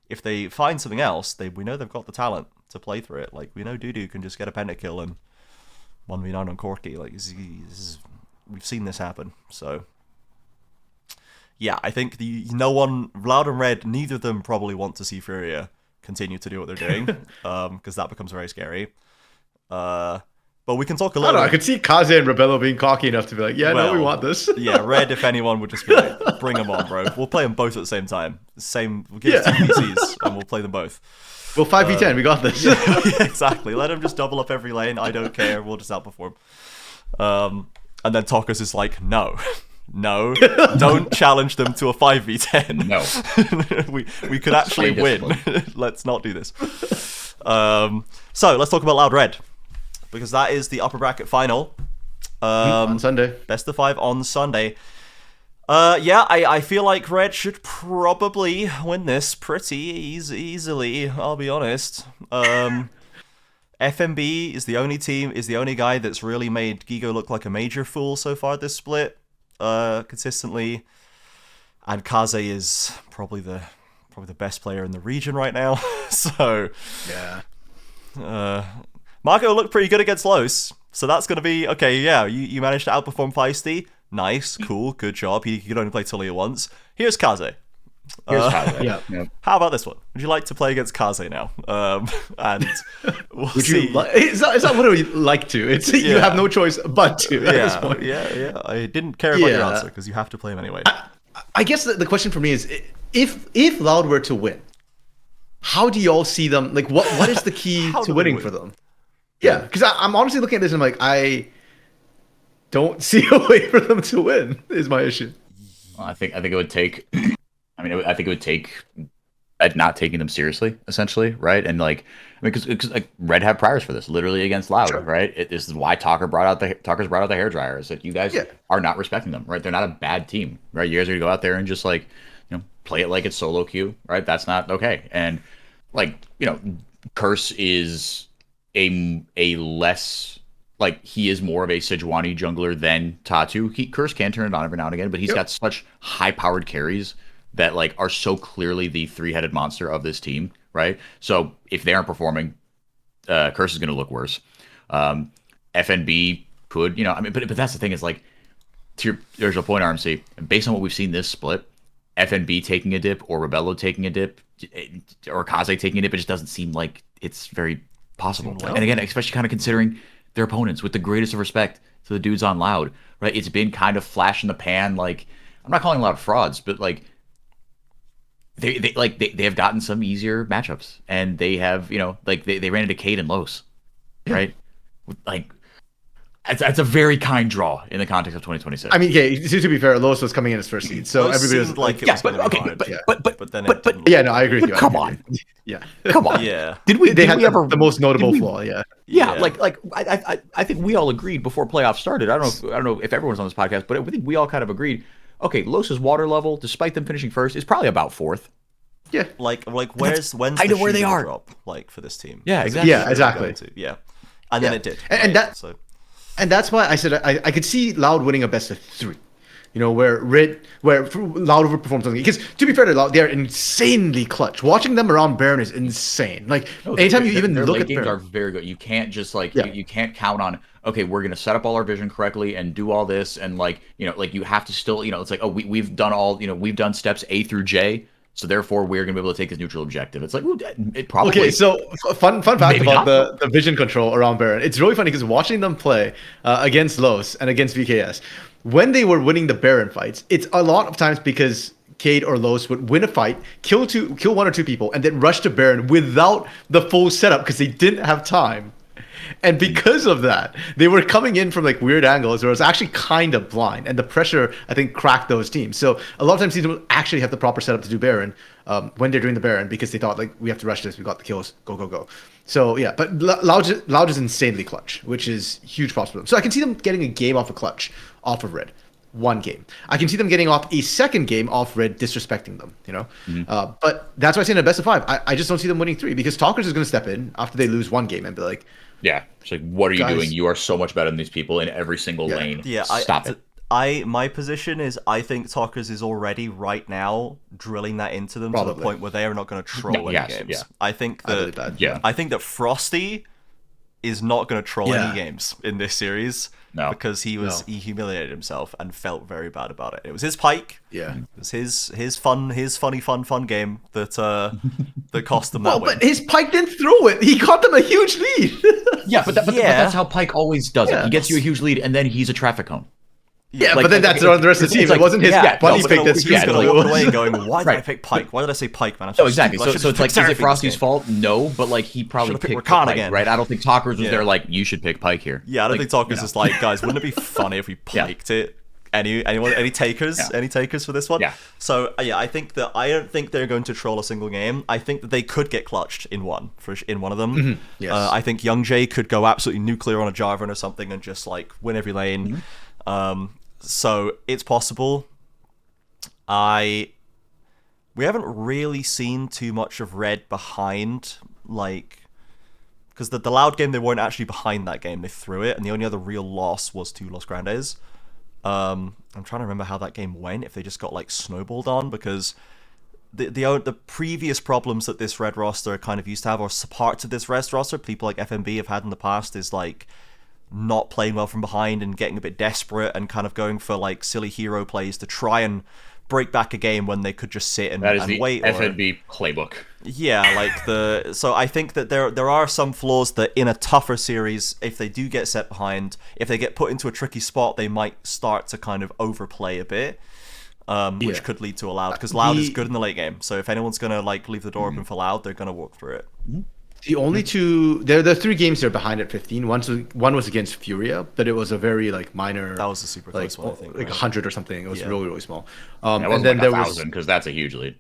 if they find something else, we know they've got the talent to play through it. Like, we know Dudu can just get a pentakill and 1v9 on Corki. Like, we've seen this happen. So, yeah, I think Loud and Red, neither of them probably want to see Furia continue to do what they're doing, because that becomes very scary. But we can talk a little. I could see Kaze and Rebello being cocky enough to be like, no, we want this. Yeah, Red, if anyone, would just be like, bring them on, bro. We'll play them both at the same time. We'll give us 2 PCs and we'll play them both. Well, 5v10, we got this. Yeah, exactly. Let them just double up every lane. I don't care. We'll just outperform. And then Talkers is like, no, don't challenge them to a 5v10. No. we could actually win. Let's not do this. So let's talk about Loud Red, because that is the upper bracket final. On Sunday. Best of 5 on Sunday. Yeah, I feel like Red should probably win this pretty easily, I'll be honest. FMB is the only guy that's really made Gigo look like a major fool so far this split, consistently. And Kaze is probably the best player in the region right now. So Yeah. MAGO looked pretty good against Los, so that's gonna be okay. Yeah, you managed to outperform Feisty. Nice, cool, good job. He could only play Talia once. Here's Kaze. Yeah. How about this one? Would you like to play against Kaze now? And we'll Would see. you it's not what you like to. It's you have no choice but to at this point. Yeah. I didn't care about your answer because you have to play him anyway. I guess the question for me is, if Loud were to win, how do y'all see them? Like, what is the key to winning for them? Yeah, because I'm honestly looking at this and I'm like, I don't see a way for them to win. Is my issue. Well, I think it would take. I think it would take not taking them seriously, essentially, right? And like, because like Red have priors for this, literally against Loud, right? This is why Talker's brought out the hairdryer. Is that you guys are not respecting them, right? They're not a bad team, right? You guys are gonna go out there and just like, play it like it's solo queue, right? That's not okay. And like, Curse is a less, like, he is more of a Sejuani jungler than Tatu. Curse can turn it on every now and again, but he's got such high-powered carries that like are so clearly the three-headed monster of this team, right? So if they aren't performing, Curse is going to look worse. FNB could, but that's the thing is like, there's a point, RMC, based on what we've seen this split, FNB taking a dip or Rebello taking a dip or Kaze taking a dip, it just doesn't seem like it's very possible. And again, especially kind of considering their opponents, with the greatest of respect to the dudes on Loud, right? It's been kind of flash in the pan. Like, I'm not calling Loud frauds, but like they have gotten some easier matchups, and they have, they ran into Cade and Los, right? Like, that's a very kind draw in the context of 2026. I mean, to be fair, Los was coming in as first seed, so everybody was like it was gonna be hard. But then it didn't. Yeah, no, I agree with you. Come on. Yeah. Come on. Yeah. They had the most notable flaw, yeah. Yeah, like I think we all agreed before playoffs started. I don't know if everyone's on this podcast, but I think we all kind of agreed. Okay, Los's water level, despite them finishing first, is probably about fourth. Yeah. Like when's the where they shoe are drop, like, for this team? Yeah, exactly. Yeah, exactly. Yeah. And then it did. And that's why I said I could see Loud winning a best of 3. Where Loud overperforms something. Because to be fair to Loud, they're insanely clutch. Watching them around Baron is insane. Like, anytime you even look at games Baron, are very good. You can't just you can't count on, okay, we're gonna set up all our vision correctly and do all this, and you have to still, it's like, oh, we've done we've done steps A through J. So therefore, we're going to be able to take this neutral objective. It's like, ooh, it probably. Okay, so fun fact about the vision control around Baron. It's really funny because watching them play against Los and against VKS, when they were winning the Baron fights, it's a lot of times because Cade or Los would win a fight, kill 1 or 2 people, and then rush to Baron without the full setup because they didn't have time. And because of that, they were coming in from like weird angles where it was actually kind of blind, and the pressure, I think, cracked those teams. So a lot of times teams don't actually have the proper setup to do Baron when they're doing the Baron, because they thought, like, we have to rush this, we got the kills, go. So yeah, but Loud is insanely clutch, which is huge props for them. So I can see them getting a game off a clutch off of Red. 1 game. I can see them getting off a second game off Red disrespecting them, but that's why I say in a best of 5. I just don't see them winning 3, because Talkers is going to step in after they lose 1 game and be like, yeah, it's like, what are you doing? You are so much better than these people in every single lane. Yeah, Stop it. My position is, I think Talkers is already right now drilling that into them to the point where they are not going to troll any games. Yeah. I think that I think that Frosty is not going to troll any games in this series. No. Because he humiliated himself and felt very bad about it. It was his Pyke. Yeah. It was his funny fun game that that cost them that win. But his Pyke didn't throw it. He got them a huge lead. Yeah, but that's how Pyke always does it. He gets you a huge lead, and then he's a traffic cone. Yeah, but then that's on the rest of the team. It wasn't his bunny pick that's he's going to walk away going, why did I pick Pyke? Why did I say Pyke, man? No, exactly. So it's like, is it Frosty's fault? No, but like, he probably picked Pyke again, right? I don't think Talkers was there like, you should pick Pyke here. Yeah, I don't think Talkers is like, guys, wouldn't it be funny if we piked it? Any takers? Any takers for this one? Yeah. So I think that I don't think they're going to troll a single game. I think that they could get clutched in one of them. Mm-hmm. Yes. I think Young Jay could go absolutely nuclear on a Jarvan or something and just like win every lane. So it's possible. We haven't really seen too much of Red behind, like, because the Loud game, they weren't actually behind that game. They threw it, and the only other real loss was to Los Grandes. I'm trying to remember how that game went, if they just got, like, snowballed on, because the previous problems that this Red roster kind of used to have, or parts of this Red roster, people like FMB have had in the past, is, like, not playing well from behind and getting a bit desperate and kind of going for, like, silly hero plays to try and break back a game when they could just sit and wait. That is the FNB playbook. Yeah, like so I think that there are some flaws that in a tougher series, if they do get set behind, if they get put into a tricky spot, they might start to kind of overplay a bit, which could lead to a Loud, because Loud is good in the late game. So if anyone's gonna like leave the door open for Loud, they're gonna walk through it. The only two, there are 3 games they're behind at 15. One was against Furia, but it was a very like minor. That was a super close one, I think. Like 100 or something. It was really, really small. And then there was 1,000, because that's a huge lead.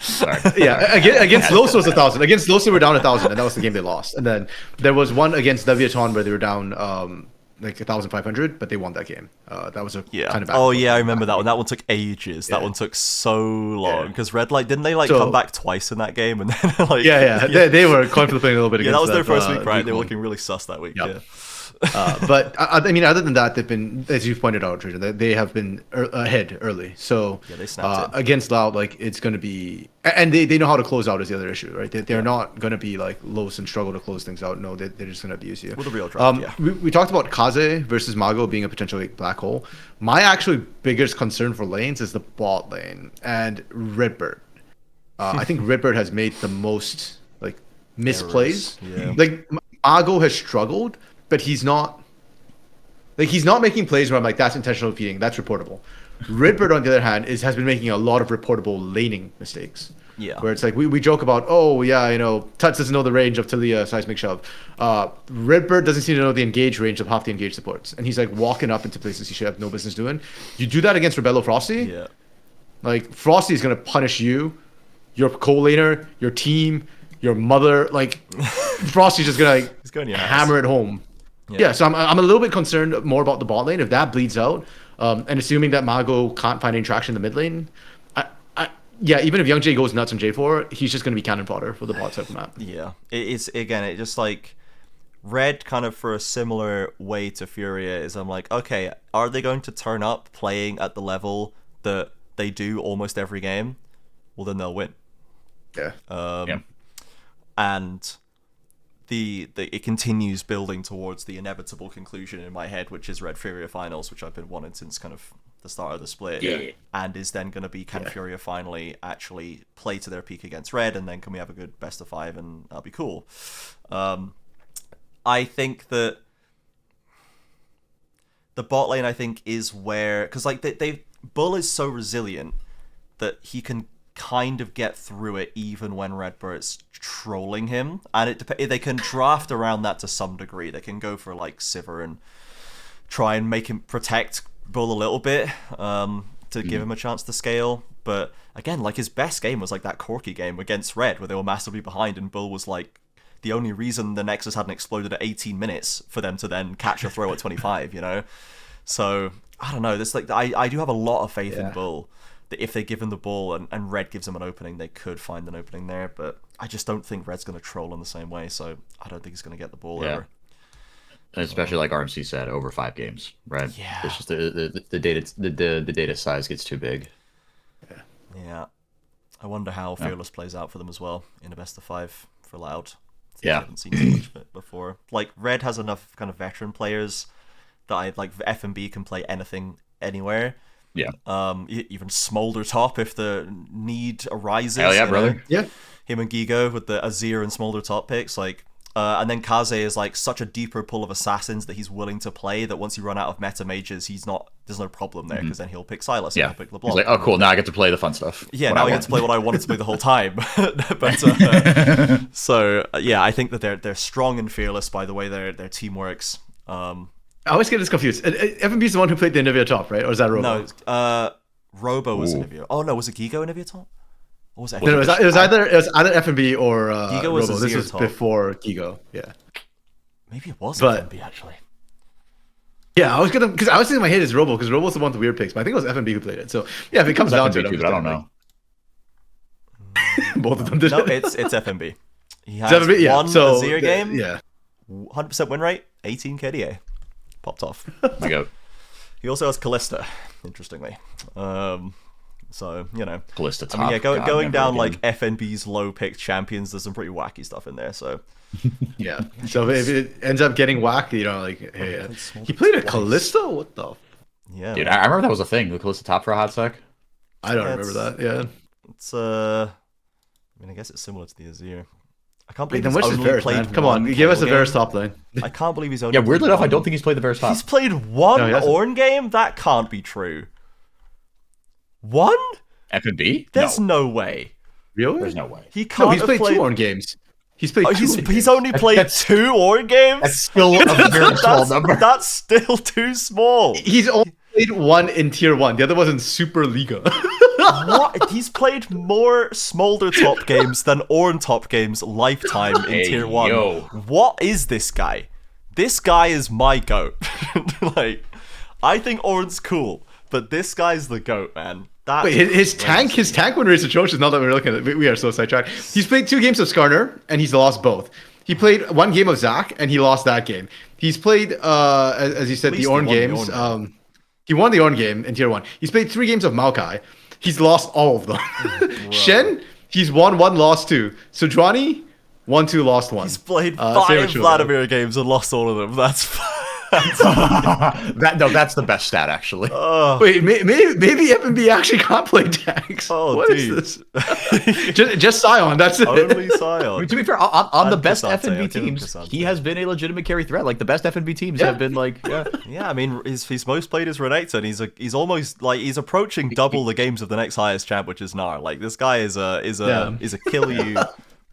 Sorry. Yeah, against Losa was 1,000. Against Losa, we were down 1,000, and that was the game they lost. And then there was one against Leviathan where they were down like 1,500, but they won that game. That was a kind of. Oh yeah, I remember that one. That one took ages. That one took so long because Red Light didn't they come back twice in that game and then like they were coin flipping a little bit. Yeah, that was their first week, right? They were looking really sus that week. Yep. Yeah. But I mean, other than that, they've been, as you've pointed out, Trajan, they have been ahead early. So they snapped it. Against Loud, like it's going to be, and they know how to close out is the other issue, right? They're not going to be like Los and struggle to close things out. No, they're just going to abuse you. With a real draft, we talked about Kaze versus Mago being a potential like, black hole. My actually biggest concern for lanes is the bot lane and Redbird. I think Redbird has made the most like misplays. Yeah. Like Mago has struggled, but he's not making plays where I'm like, that's intentional feeding, that's reportable. Redbird, on the other hand, has been making a lot of reportable laning mistakes. Yeah. Where it's like we joke about, oh yeah, Tuts doesn't know the range of Talia seismic shove. Redbird doesn't seem to know the engage range of half the engage supports, and he's like walking up into places he should have no business doing. You do that against Rebello Frosty, like Frosty is gonna punish you, your co-laner, your team, your mother. Like Frosty's just gonna hammer it home. Yeah, so I'm a little bit concerned more about the bot lane. If that bleeds out, and assuming that Mago can't find any traction in the mid lane, even if Young Jay goes nuts on J4, he's just going to be cannon fodder for the bot side of the map. Yeah, it just like Red kind of for a similar way to Furia is I'm like, okay, are they going to turn up playing at the level that they do almost every game? Well, then they'll win. Yeah. And it continues building towards the inevitable conclusion in my head, which is Red Furia finals, which I've been wanting since kind of the start of the split, and is then going to be, can Furia finally actually play to their peak against Red, and then can we have a good best of 5, and that'll be cool. I think that the bot lane, I think, is where, because like Bull is so resilient that he can kind of get through it even when Redbird's trolling him, and they can draft around that to some degree. They can go for like Sivir and try and make him protect Bull a little bit to give him a chance to scale. But again, like his best game was like that Corki game against Red where they were massively behind and Bull was like the only reason the Nexus hadn't exploded at 18 minutes for them to then catch a throw at 25, So I don't know, this like I do have a lot of faith in Bull that if they give him the ball and Red gives him an opening, they could find an opening there. But I just don't think Red's going to troll in the same way, so I don't think he's going to get the ball ever. And especially like RMC said, over 5 games, right? Yeah. It's just the data size gets too big. Yeah. I wonder how Fearless plays out for them as well in a best of 5 for Loud. I haven't seen too much of it before. Like Red has enough kind of veteran players that FMB can play anything anywhere. Yeah. Even Smolder top if the need arises. Hell yeah, brother. Yeah. Him and Gigo with the Azir and Smolder top picks, like, and then Kaze is like such a deeper pool of assassins that he's willing to play that once you run out of meta mages, there's no problem there because then he'll pick Sylas and he'll pick LeBlanc. He's like, oh cool, now I get to play the fun stuff. Yeah, now I get to play what I wanted to play the whole time. But I think that they're strong and fearless by the way their team works. I always get this confused. FMB is the one who played the Nivea top, right? Or is that Robo? No, Robo was Nivea. Oh no, was it Gigo Nivea top? Or was it? No, it was either FMB or Gigo was Robo. This was top. before Gigo. Yeah. Maybe it was FMB actually. Yeah, I was gonna because I was thinking in my head is Robo because Robo's the one with the weird picks, but I think it was FNB who played it. So yeah, if it comes down to it, FNB, but I don't know. Both of them did No, it. it's FNB. He has FNB, yeah. one So Azir game, yeah. 100% win rate, 18 KDA. Popped off. My goat. He also has Callista, interestingly. So, you know. Callista top. I mean, yeah, God, going never down again. like FNB's low picked champions, there's some pretty wacky stuff in there, so. Yeah. So if it ends up getting whacked, you know, like hey, he played a Callisto. What the? Yeah. Dude, man. I remember that was a thing. The Callista top for a hot sec. I don't Yeah, remember that. Yeah. It's, I mean, I guess it's similar to the Azir. I can't Wait, believe then he's what's his only Varus, played man? Come one on, give us a Cable Varus game. top lane. I can't believe he's only Yeah, weirdly played enough, I one. don't think he's played the Varus top. He's played one No, he hasn't. Ornn game? That can't be true. One? FNB? There's No. no way. Really? There's no way. He can't No, he's have played played... two Ornn games. He's played Oh, two. he's Ornn he's games. only played That's- two Ornn games? That's still a very small that's, number. that's still too small. He's only played one in tier 1. The other was in Super Liga. What? He's played more Smolder top games than Ornn top games lifetime in Hey, tier 1. yo. What is this guy? This guy is my goat. Like, I think Ornn's cool, but this guy's the goat, man. That's Wait, his tank win rate is atrocious. Now that we're looking at it, we are so sidetracked. He's played 2 games of Skarner and he's lost both. He played 1 game of Zac and he lost that game. He's played, as you said, At the least he Ornn won the games. Ornn game. He won the Ornn game in tier 1. He's played 3 games of Maokai. He's lost all of them. Shen, he's won 1, lost 2. Sejuani, 1, 2, lost 1. He's played Same 5 with Chua. Vladimir games and lost all of them. That's That's the best stat actually. Wait, maybe FNB actually can't play tanks. Oh, What is dude. this? just Sion, that's it. only I Sion. mean, to be fair, on the And best Cassante, FNB I'll give him teams, Cassante. he has been a legitimate carry threat. Like the best FNB teams Yeah. have been like, yeah. Yeah, I mean, his most played is Renekton, and he's almost like he's approaching double the games of the next highest champ, which is Gnar. Like this guy is a kill you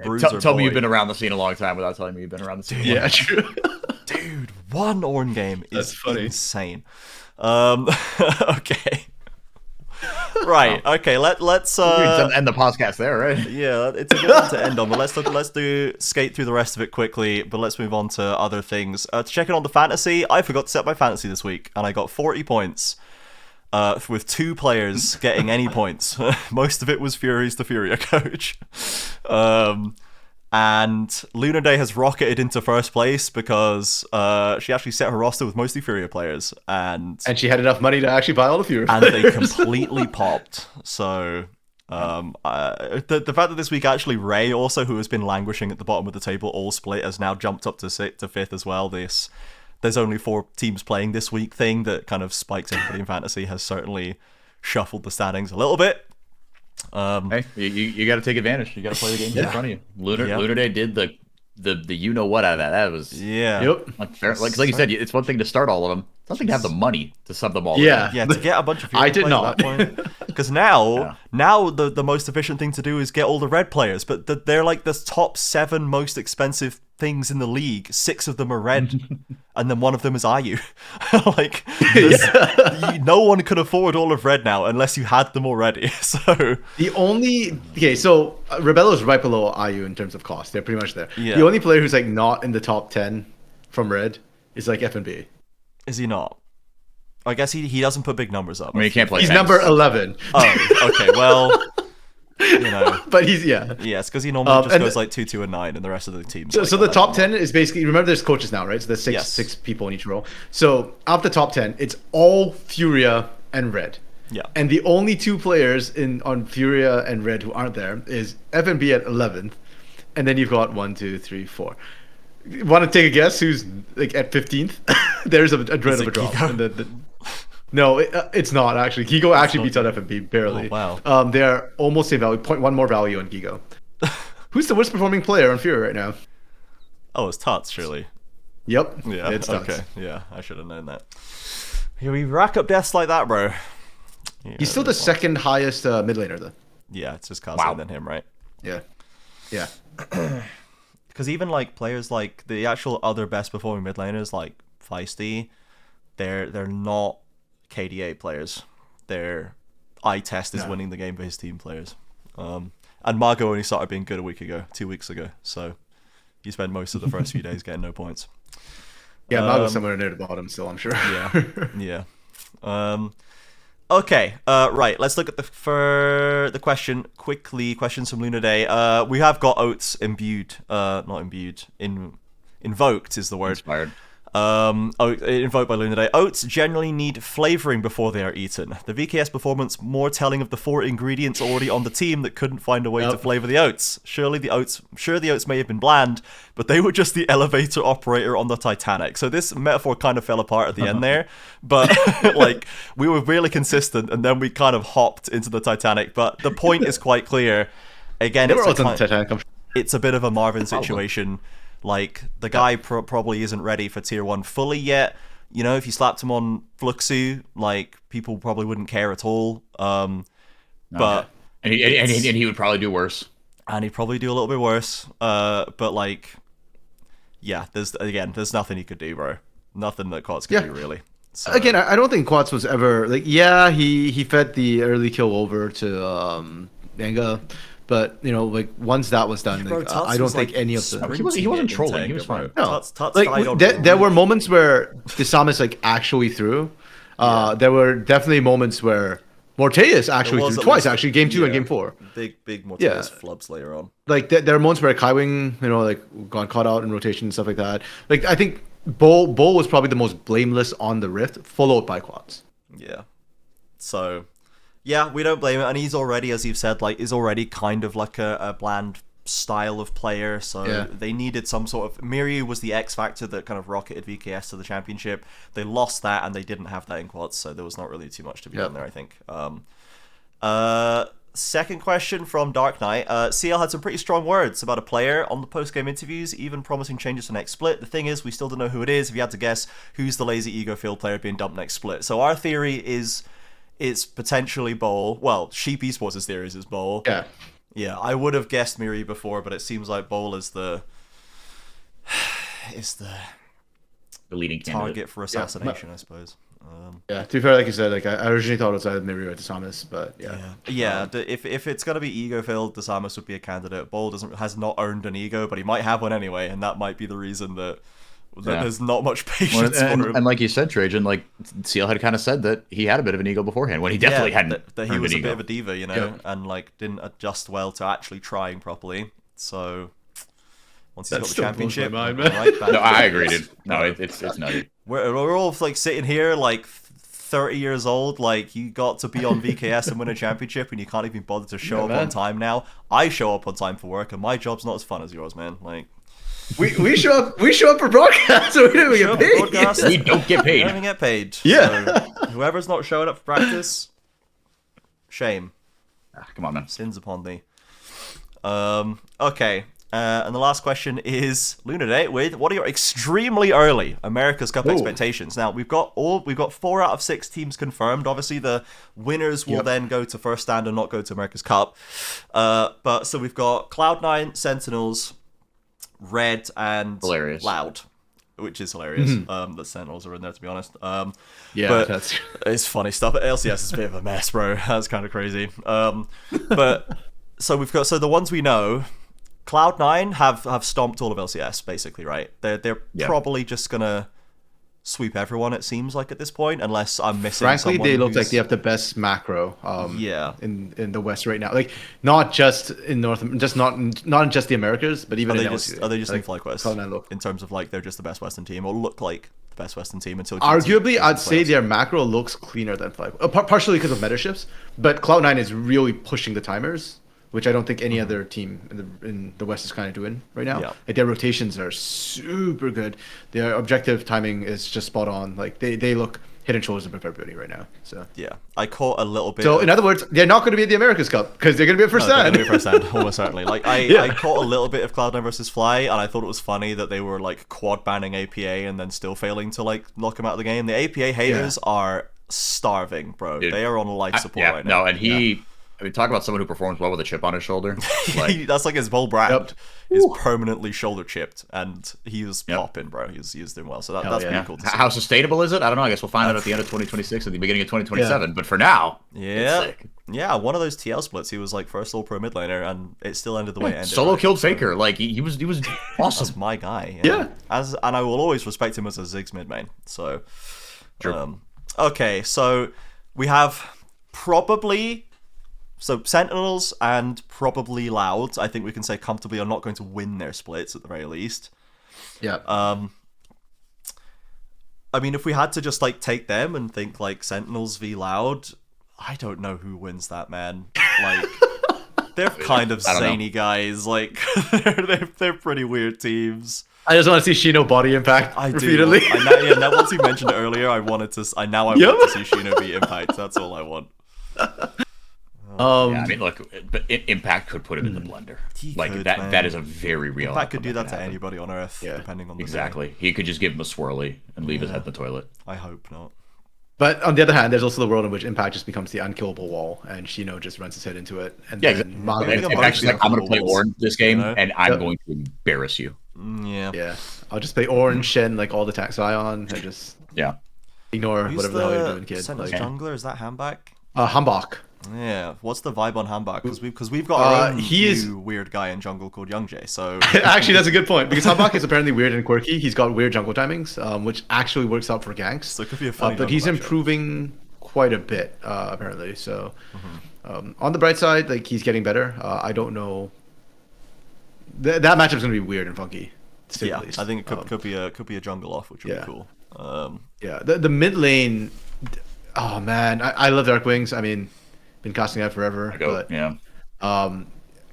bruiser. Tell me boy. you've been around the scene a long time without telling me you've been around the scene. a long Yeah, true. Dude, one Ornn game is That's funny. insane. Okay. Right. Okay. Let's end the podcast there, right? yeah, it's a good one to end on, but let's do skate through the rest of it quickly. But let's move on to other things. To check in on the fantasy, I forgot to set my fantasy this week, and I got 40 points. With 2 players getting any points. Most of it was Fury's the Furia coach. And Luna Day has rocketed into first place because she actually set her roster with mostly Furia players, and And she had enough money to actually buy all the Fury. and they completely popped. So the fact that this week actually Ray also, who has been languishing at the bottom of the table all split, has now jumped up to 5th as well. There's only 4 teams playing this week thing that kind of spikes everybody in fantasy has certainly shuffled the standings a little bit. Hey, you got to take advantage. You got to play the games in front of you. Yeah. Lunar Day did the you know what out of that. That was Yeah. Yep. like fair. Like you said, it's one thing to start all of them. It's something to have the money to sub them all. Yeah. Yeah, to get a bunch of Fury I did players not. at that point. Because now the most efficient thing to do is get all the red players, but they're like the top 7 most expensive things in the league. 6 of them are red, and then 1 of them is IU. Like, no one could afford all of red now unless you had them already. So So Rebello's right below IU in terms of cost. They're pretty much there. Yeah. The only player who's like not in the top 10 from red is like FNB. is he not? I guess he doesn't put big numbers up. I mean, you can't play. He's tanks. number 11. Oh, okay. Well, you know. But he's yeah. Yes, because he normally just and goes like 2, 2, and 9, and the rest of the teams. So, like so the 11 top and 10 is basically, remember there's coaches now, right? So there's Yes. six people in each row. So out of the top 10, it's all Furia and Red. Yeah. And the only 2 players on Furia and Red who aren't there is FNB at 11th. And then you've got 1, 2, 3, 4. Want to take a guess who's like at 15th? There's a dread Is of it a drop. Gigo? And no, it's not actually. Gigo actually beats out FNB barely. Oh, wow. They're almost same value, 0.1 more value on Gigo. Who's the worst performing player on Fury right now? Oh, it's Tots, surely. Yep. Yeah. It's Tuts. Okay. Yeah, I should have known that. Here we rack up deaths like that, bro. Yeah, He's still the second highest mid laner, though. Yeah, it's just Kazi Wow. and then him, right? Yeah. Yeah. Because even like players like the actual other best performing mid laners like Feisty, they're not KDA players. Their eye test is winning the game for his team players. And MAGO only started being good 2 weeks ago. So he spent most of the first few days getting no points. Yeah, MAGO's somewhere near the bottom still, I'm sure. Yeah. Okay, right. Let's look at the question quickly. Questions from Luna Day. We have got oats imbued, not imbued. Invoked is the word. Inspired. Invoked by Luna Day. Oats generally need flavoring before they are eaten. The VKS performance more telling of the 4 ingredients already on the team that couldn't find a way to flavor the oats. Sure, the oats may have been bland, but they were just the elevator operator on the Titanic. So this metaphor kind of fell apart at the end there, but like we were really consistent, and then we kind of hopped into the Titanic. But the point is quite clear. Again, it's a bit of a Marvin situation. Like, the guy probably isn't ready for tier 1 fully yet. You know, if you slapped him on Fluxu, like, people probably wouldn't care at all. But and he would probably do worse. And he'd probably do a little bit worse. But like, yeah, there's nothing he could do, bro. Nothing that Quats could do, really. So, again, I don't think Quats was ever like, yeah, he fed the early kill over to Anga. But, you know, like, once that was done, bro, like, I don't think any of the... He wasn't trolling. He was fine. No. Like, there were moments where Desamas, like, actually threw. There were definitely moments where Morteus actually threw twice, actually, game 2 and game 4. Big Morteus flubs later on. Like, there are moments where Kaiwing, you know, like, got caught out in rotation and stuff like that. Like, I think Bo was probably the most blameless on the Rift, followed by Quats. Yeah. So... yeah, we don't blame it, and he's already, as you've said, like, is already kind of like a bland style of player, so they needed some sort of... Miryu was the X factor that kind of rocketed VKS to the championship. They lost that, and they didn't have that in Quads, so there was not really too much to be done there, I think. Second question from Dark Knight. SeeEl had some pretty strong words about a player on the post-game interviews, even promising changes for next split. The thing is, we still don't know who it is. If you had to guess, who's the lazy ego field player being dumped next split? So our theory is... it's potentially Bowl. Well, Sheep Esports' theory is Bowl. Yeah, I would have guessed Miri before, but it seems like Bowl is the leading target for assassination, I suppose. To be fair, like you said, like I originally thought it was either Miri or Desamas, but if it's gonna be ego filled, Desamas would be a candidate. Bowl has not earned an ego, but he might have one anyway, and that might be the reason that there's not much patience for him. And like you said, Trajan, like SeeEl had kind of said that he had a bit of an ego beforehand when he definitely hadn't. That he was a bit of a diva, you know, and like didn't adjust well to actually trying properly. So once he's got the championship, mind, man. No, I agree, dude. No, it's nutty. We're all like sitting here like 30 years old, like you got to be on VKS and win a championship, and you can't even bother to show up on time now. I show up on time for work, and my job's not as fun as yours, man. Like. We show up for broadcast, so we don't even get paid. We don't get paid. We don't even get paid. Yeah. So whoever's not showing up for practice, shame. Come on, man. Sins upon thee. Okay. And the last question is Luna Day with what are your extremely early America's Cup expectations? Now we've got 4 out of 6 teams confirmed. Obviously the winners will then go to first stand and not go to America's Cup. But so we've got Cloud9, Sentinels, Red, and Loud, which is hilarious. The Sentinels are in there, to be honest. But it's funny stuff. LCS is a bit of a mess, bro. That's kind of crazy. But so we've got the ones we know. Cloud9 have stomped all of LCS, basically, right? They're probably just gonna sweep everyone, it seems like, at this point, unless I'm missing frankly they look like they have the best macro in the West right now, like not just in not just the Americas, but even are they in just in FlyQuest in terms of like they're just the best Western team, or look like the best Western team until arguably I'd say their macro looks cleaner than FlyQuest, partially because of meta shifts, but Cloud9 is really pushing the timers, which I don't think any other team in the West is kind of doing right now. Like their rotations are super good. Their objective timing is just spot on. Like they look head and shoulders above everybody right now. So I caught a little bit. So in other words, they're not going to be at the America's Cup because they're going to be at first stand. They're going to be at first stand, almost certainly. Like I caught a little bit of Cloud9 versus Fly, and I thought it was funny that they were like quad banning APA and then still failing to like knock him out of the game. The APA haters are starving, bro. Dude, they are on life support right now. No, and I mean, talk about someone who performs well with a chip on his shoulder. Like, That's like his whole brand Yep. is permanently shoulder chipped, and he was Yep. popping, bro. He was doing well, so that's yeah. pretty cool to see. how sustainable is it? I don't know. I guess we'll find out at the end of 2026 and the beginning of 2027. But for now, Yeah, it's sick. yeah. One of those TL splits, he was like first all pro mid laner, and it still ended the way it ended. Solo right? killed Faker. Like he was That's awesome. my guy. Yeah. And I will always respect him as a Ziggs mid main. So, True. okay, so we have probably Sentinels and probably Loud. I think we can say comfortably are not going to win their splits at the very least. Yeah. I mean, if we had to just like take them and think like Sentinels v Loud, I don't know who wins that, man. Like, they're kind of I don't know. zany guys. Like, they're pretty weird teams. I just want to see Shino body impact I do. repeatedly. Now, once you mentioned it earlier, I wanted to. I want to see Shino beat Impact. That's all I want. Yeah, I mean, look, but Impact could put him in the blender. He Like could, that. man. That is a very real. Impact could outcome do that to happen. anybody on Earth, Yeah. depending on the day. Exactly. He could just give him a swirly and leave his head in the toilet. I hope not. But on the other hand, there's also the world in which Impact just becomes the unkillable wall, and Shino just runs his head into it. And Yeah, then exactly. Mago think gets I'm Impact's both like, I'm going to play walls, Orange this game, you know? and I'm Yep. going to embarrass you. Yeah. Yeah, I'll just play Orange, Shen, like all the tax Zion, and just Yeah. ignore Who's whatever the hell you're doing, kid. Sentinels Like, jungler? Is that Hambak? Hambach. Yeah. What's the vibe on Hambak? Because we've got our own he is- new weird guy in jungle called Young Jay. So Actually, that's a good point because Hambach is apparently weird and quirky. He's got weird jungle timings, which actually works out for ganks. So it could be a funny but he's jungle matchup. improving quite a bit apparently. So on the bright side, like he's getting better. I don't know. That matchup's gonna be weird and funky. To say the yeah, least. I think it could be a jungle off, which would yeah. be cool. Yeah, the mid lane. Oh man, I love Dark Wings. I mean, been casting out forever. I go. But Yeah.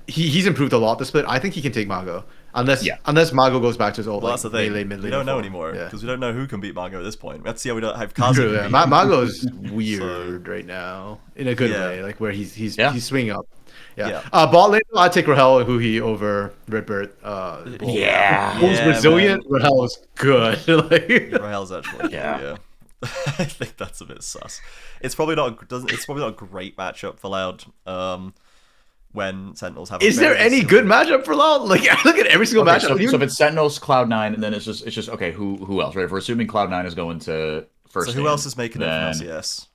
he's improved a lot this split. I think he can take Mago. Unless Yeah. Mago goes back to his old Well, like, that's the thing. melee mid lane. We don't know form. anymore Yeah. because we don't know who can beat MAGO at this point. Let's see how we don't have Kazi. True, can yeah. beat- Mago's weird right now in a good Yeah. way, like where he's Yeah. swinging up. Yeah. Yeah. Bot lane, I'd take Rahel and Huhi over Redbird. Yeah. Bull's Yeah, resilient. Rahel is good. Like, Rahel's actually Yeah. I think that's a bit sus. It's probably not a great matchup for Loud. When Sentinels have. is there any good matchup for Loud? Like, I look at every single Okay, matchup. so, even- so if it's Sentinels, Cloud9, and then it's just okay. Who else? Right? If we're assuming Cloud9 is going to first. So who game, else is making it then- from LCS?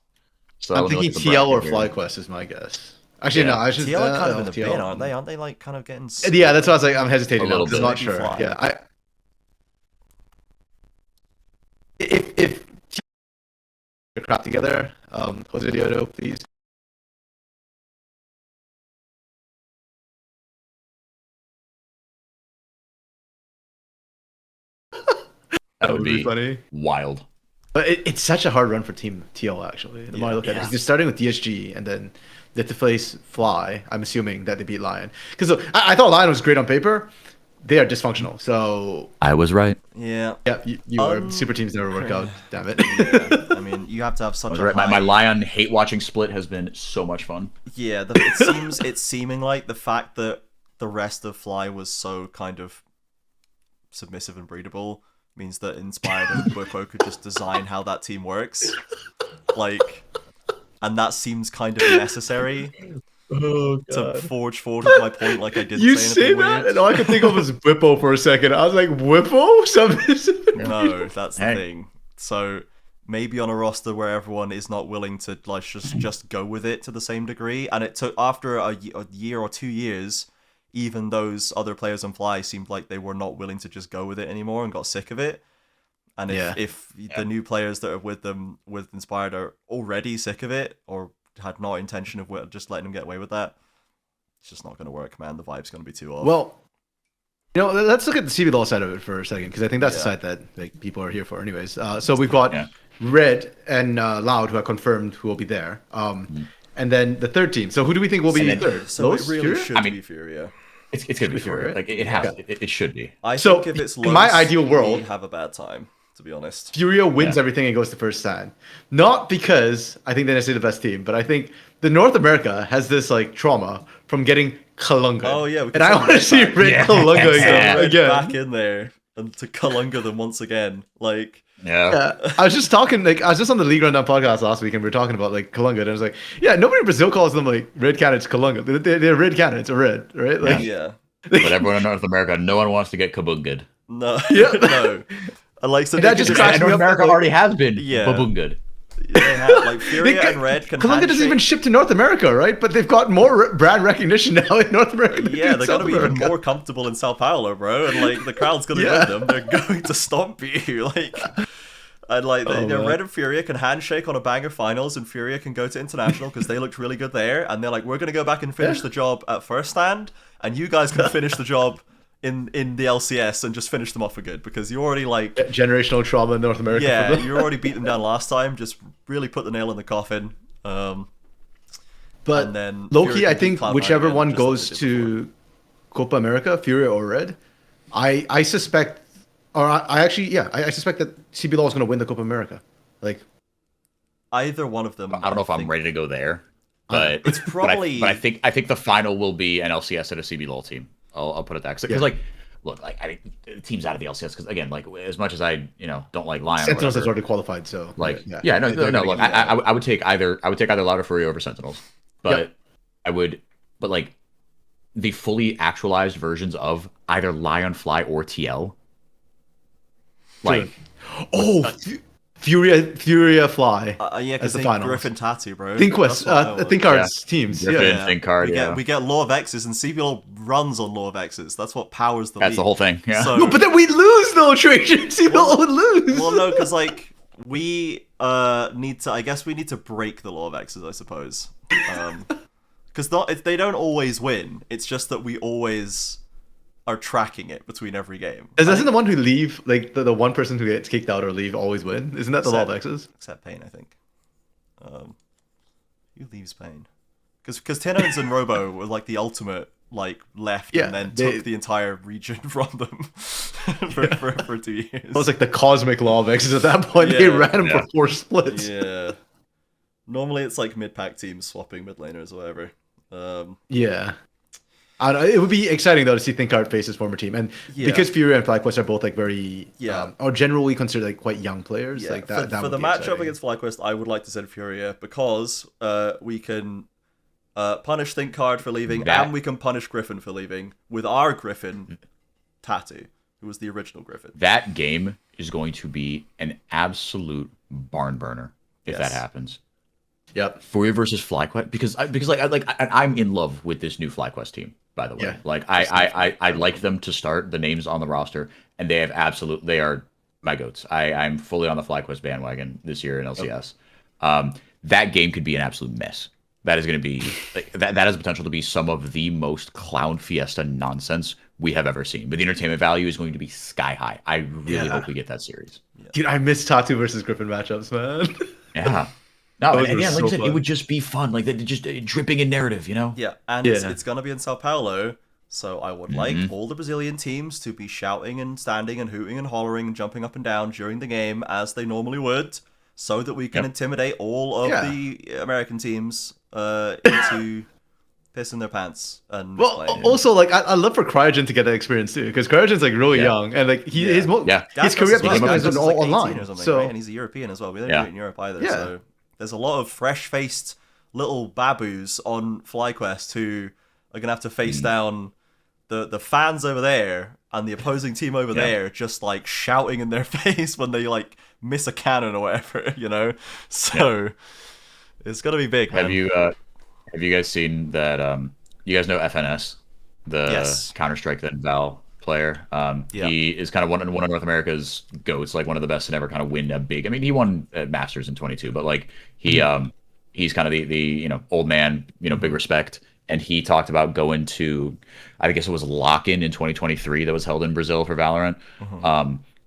So I'm let me look thinking at the TL or bracket here. FlyQuest is my guess. Actually, Yeah. no, I should. TL are kind of in the TL. bin, aren't they? Aren't they like kind of getting? Yeah, that's what I was like. I'm hesitating. A little I'm bit. not Maybe sure. Fly. Yeah, if crap together, pose video please. That would be funny. wild. But it's such a hard run for Team TL actually. The more I look at it, Yeah. 'cause they're starting with DSG and then they have to face Fly. I'm assuming that they beat Lion because I thought Lion was great on paper. They are dysfunctional. So I was right. Yeah. yeah, you are super teams never work out. Damn it. Yeah. I mean, you have to have such I was a right. My high... Lion hate watching split has been so much fun. Yeah, it's seeming like the fact that the rest of Fly was so kind of submissive and breedable means that Inspired and Bwipo could just design how that team works. Like, and that seems kind of necessary to forge forward with my point like I did You say say anything that, weird. and all I could think of was Whippo for a second. I was like, Whippo? Something? No, that's the Hey. thing. So maybe on a roster where everyone is not willing to like just go with it to the same degree, and it took after a year or 2 years, even those other players on Fly seemed like they were not willing to just go with it anymore and got sick of it. And if the new players that are with them with Inspired are already sick of it or had no intention of just letting them get away with that, it's just not going to work, man. The vibe's going to be too off. Well, let's look at the CBLOL side of it for a second, because I think that's the Yeah. side that like people are here for, anyways. So we've got Yeah. Red and Loud, who are confirmed who will be there. And then the third team. So who do we think will be And then- third? so Lowe's? it really Furia? should I mean- be Furia. It's gonna be Fury, Fury. right? Like it has. Yeah. It should be. I So, think if it's in my Lowe's, ideal world- we have a bad time, to be honest. Furia wins Yeah. everything and goes to first stand. Not because I think they're necessarily the best team, but I think the North America has this like trauma from getting Kalunga. Oh, yeah, we can and I send want to Red see back. Red Yeah. Kalunga Yeah. Red again. back in there and to Kalunga them once again. Like, Yeah. I was just talking, like, I was just on the League Rundown podcast last week, and we were talking about, like, Kalunga, and I was like, yeah, nobody in Brazil calls them, like, red candidates Kalunga. They're red candidates, or red, right? Like, Yeah. But everyone in North America, no one wants to get kabunged. No. Yeah. No. And like, so And they that can just just- cracks And me North up, America like- already has been Yeah. babunged. they have, like, Furia and Red can Kalunga doesn't even handshake. ship to North America, right? But they've got more brand recognition now in North America. than Yeah, in they're South gonna be even America. more comfortable in Sao Paulo, bro. And like the crowd's gonna Yeah. be with them. They're going to stomp you. Like, and like man. Red and Furia can handshake on a banger finals, and Furia can go to international because they looked really good there. And they're like, we're gonna go back and finish the job at first stand, and you guys can finish the job in the LCS and just finish them off for good because you already like Generational trauma in North America. yeah, for them. you already beat them down last time. Just really put the nail in the coffin. But and then low-key, Furia I can beat think Cloud9 whichever again, one just like goes they did to Copa America, Furia or Red, I suspect, or I actually, yeah, I suspect that CBLOL is going to win the Copa America. Like, either one of them. I don't know if I'm think- ready to go there, but It's probably- But I think the final will be an LCS and a CBLOL team. I'll put it that because like, look, like I think the team's out of the LCS because again, like as much as I don't like Lion, or Sentinels has whatever, already qualified, so like no, no, they're gonna look, give you that. I would take either Louder Fury over Sentinels, but but like the fully actualized versions of either Lionfly or TL, like Furia Fly. yeah, as because the they finals. Griffin Tattoo, bro. Thinkwest, That's what I want. Thinkard's teams. Griffin, Yeah. Thinkard, we get Law of X's, and CBLOL runs on Law of X's. That's what powers the that's league. the whole thing. Yeah. So, No, but then we'd lose though, Trajan. CBLOL would lose. well, no, because like we need to. I guess we need to break the Law of X's, I suppose. Because they don't always win. It's just that we always are tracking it between every game. Doesn't the one who leave, like the one person who gets kicked out or leave, always win? Isn't that the law of X's? Except Pain, I think. Who leaves Pain? Because Tinones and Robo were like the ultimate, like left Yeah, and then they- took the entire region from them for 2 years. It was like the cosmic law of X's at that point. They Yeah. ran him for 4 splits. Yeah. Normally it's like mid-pack teams swapping mid laners or whatever. Yeah. I don't know, it would be exciting though to see Thinkard face his former team, and Yeah. because Fury and FlyQuest are both like very, Yeah. or generally considered like quite young players, Yeah, like that. for would the be matchup exciting. against FlyQuest, I would like to send Furia because we can punish Thinkard for leaving, That- and we can punish Griffin for leaving with our Griffin Tattoo, who was the original Griffin. That game is going to be an absolute barn burner if Yes. that happens. Yep. Furia versus FlyQuest because I'm in love with this new FlyQuest team. By the way, Yeah. like I like them to start the names on the roster, and they are my goats. I'm fully on the FlyQuest bandwagon this year in LCS. That game could be an absolute mess. That is going to be that has potential to be some of the most clown fiesta nonsense we have ever seen. But the entertainment value is going to be sky high. I really hope we get that series. Dude, I miss Tattoo versus Griffin matchups, man. Yeah. No, Those and were yeah, like so I said, fun. it would just be fun, like just dripping in narrative, you know. Yeah, and Yeah. It's gonna be in Sao Paulo, so I would like all the Brazilian teams to be shouting and standing and hooting and hollering and jumping up and down during the game as they normally would, so that we can intimidate all of Yeah. the American teams into pissing their pants and Well, playing. also like I love for Cryogen to get that experience too, because Cryogen's like really young, and like his Gas career as well. up Gas is is all like 18 online. or something, So right? And he's a European as well. We don't do it in Europe either. Yeah. So there's a lot of fresh-faced little babus on FlyQuest who are gonna have to face down the fans over there and the opposing team over there, just like shouting in their face when they like miss a cannon or whatever, you know. So it's gonna be big, man. Have you guys seen that? You guys know FNS, the Yes. Counter-Strike that Val player. He is kind of one of North America's goats, like one of the best to ever kind of win a big. I mean, he won Masters in 22, but like he's kind of the old man, big respect. And he talked about going to, I guess it was Lock-In in 2023 that was held in Brazil for Valorant.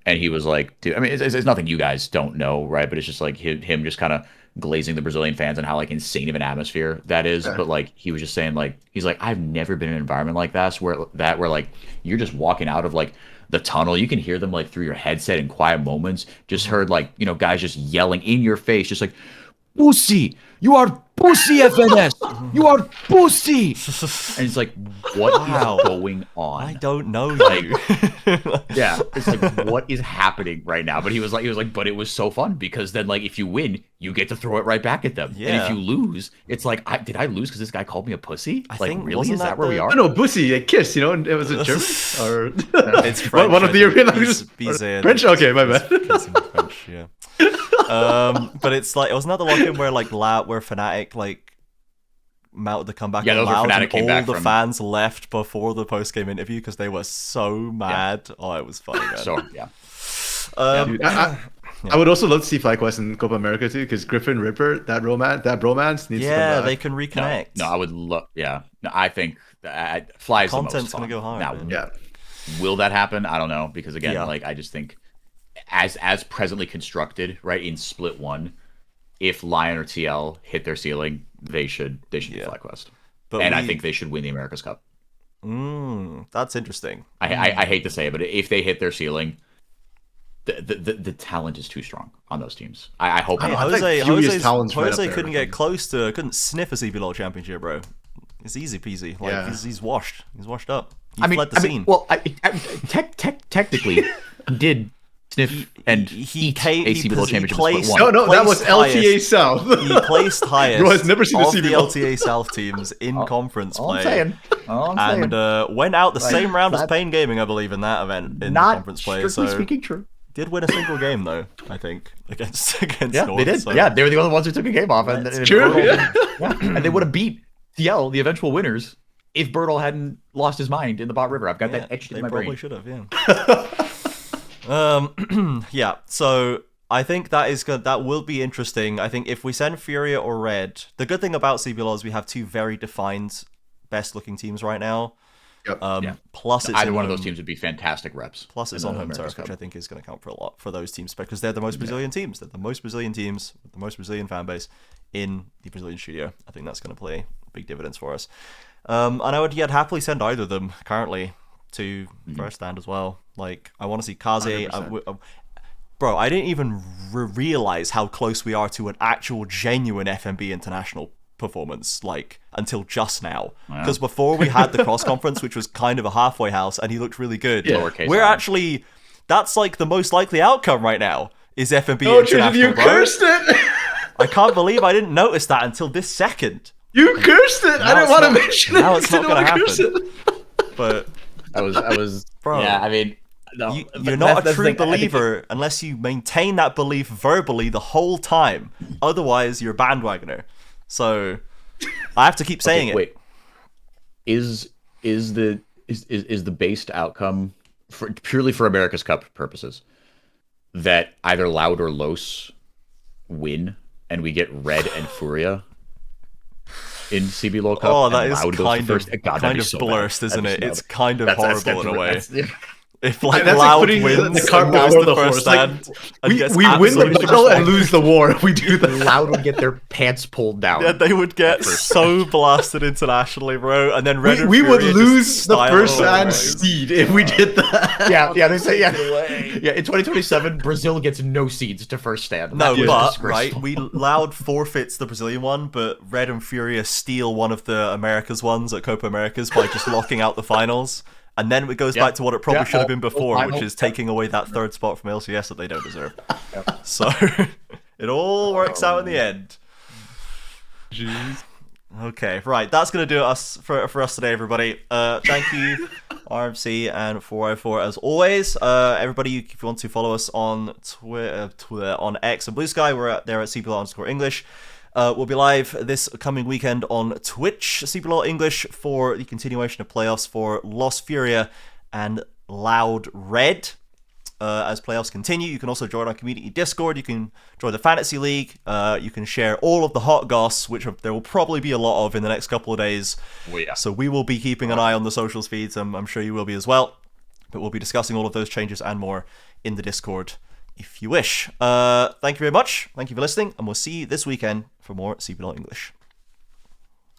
And he was like, dude, I mean, it's nothing you guys don't know, right? But it's just like him just kind of glazing the Brazilian fans and how like insane of an atmosphere that is. But like he was just saying, like, he's like, I've never been in an environment like this where like you're just walking out of like the tunnel, you can hear them like through your headset in quiet moments. Just heard like guys just yelling in your face, just like, Pussy, you are pussy, FNS. You are pussy. And it's like, what is going on? I don't know you. Yeah, it's like, what is happening right now? But he was like, but it was so fun because then, like, if you win, you get to throw it right back at them. Yeah. And if you lose, it's like, did I lose because this guy called me a pussy? I Like, think, really? wasn't Is that that where we the- are? No, pussy, a kiss, you know, and it was a German or It's French. one of the I think. European languages. French? Okay, my bad. It's in French, yeah. But it's like, wasn't that the one where like where Fnatic like mounted the comeback Yeah, those were loud Fnatic and came all back the from- fans left before the post game interview because they were so mad. Oh, it was funny, man. So, yeah. Dude, I would also love to see FlyQuest in Copa America too, because Griffin Ripper, that bromance needs to come yeah, back. they can reconnect. No, I would love, yeah. No, I think that Fly is the most Content's fun. gonna go hard. Now, Man. Yeah. will that happen? I don't know, because again, Yeah. like, I just think as presently constructed, right, in Split 1, if Lion or TL hit their ceiling, they should be FlyQuest. But And I think they should win the America's Cup. That's interesting. I hate to say it, but if they hit their ceiling, the talent is too strong on those teams. I hope. I they- don't know. think Furious talent's right up Jose there couldn't with get close to, couldn't sniff a CBLOL championship, bro. It's easy peasy. Like Yeah. he's washed. He's washed up. He fled the scene. well, technically, did sniff and he eat came- a he CBLOL pos- he championship placed- split one. No, that was Placed LTA highest. South. He placed highest Bro has never seen a of the CBLOL. LTA South teams in conference All I'm play. saying. All I'm saying. And went out the same round as that- Pain Gaming, I believe, in that event in Not conference play. strictly So speaking, true. did win a single game though, I think, against Yeah, North, they did. so- Yeah, they were the only ones who took a game off, and true, and they would have beat TL, the eventual winners, if Bertle hadn't lost his mind in the Bot River. I've got that etched they in my probably brain. should have, yeah. Yeah. So I think that is good. That will be interesting. I think if we send Furia or Red, the good thing about CBLOL is we have two very defined, best-looking teams right now. Yep. Plus, it's Either in one of those home- teams would be fantastic reps. Plus, it's in on the home America's turf, which Cup. I think is going to count for a lot for those teams because they're the most Brazilian teams. They're the most Brazilian teams with the most Brazilian fan base in the Brazilian studio. I think that's going to play big dividends for us. And I would happily send either of them currently to first stand as well. Like, I want to see Kaze. 100%. Bro, I didn't even realize how close we are to an actual genuine FMB international performance, like, until just now. Because before we had the cross conference, which was kind of a halfway house, and he looked really good. Lowercase We're I. actually, that's like the most likely outcome right now, is FMB Oh, international, Tristan, you bro. cursed it. I can't believe I didn't notice that until this second. You cursed it. I Now didn't it's want to not- mention it. now it's I not didn't gonna wanna curse happen. it. But I was, Bro. yeah. I mean, no, you're not a true believer unless you maintain that belief verbally the whole time. Otherwise, you're a bandwagoner. So I have to keep saying it. Wait, is the based outcome purely for America's Cup purposes that either Loud or Los win and we get Red and Furia in CBLOL Cup? Oh, that and is Loud goes kind first? of God, that'd kind be of so blurst, bad. isn't That'd it? be It's so kind of bad. horrible in a way. That's- If like That's like Loud putting wins the cart and goes before to the first horse. Like, stand and gets we win the absolutely battle and lose the war if we do that. Loud would get their pants pulled down. Yeah, they would get so blasted internationally, bro. And then Red and We would Furia lose just the style first over and it. seed if we did that. Yeah, they say yeah. In 2027, Brazil gets no seeds to first stand. No, That is but disgraceful. right, we Loud forfeits the Brazilian one, but Red and Furia steal one of the Americas ones at Copa Americas by just locking out the finals. And then it goes back to what it probably should have been before, which is taking away that third spot from LCS that they don't deserve. So it all works out in the end. Jeez. Okay, right. That's going to do us for us today, everybody. Thank you, RMC and 404 as always. Everybody, if you want to follow us on Twitter, on X and Blue Sky, we're there at CBLOL_English. We'll be live this coming weekend on Twitch, CBLOL English, for the continuation of playoffs for Los Furia and Loud Red. As playoffs continue, you can also join our community Discord. You can join the Fantasy League. You can share all of the hot goss, which there will probably be a lot of in the next couple of days. Oh, yeah. So we will be keeping an eye on the socials feeds. I'm sure you will be as well. But we'll be discussing all of those changes and more in the Discord if you wish. Thank you very much. Thank you for listening. And we'll see you this weekend for more CBLOL English.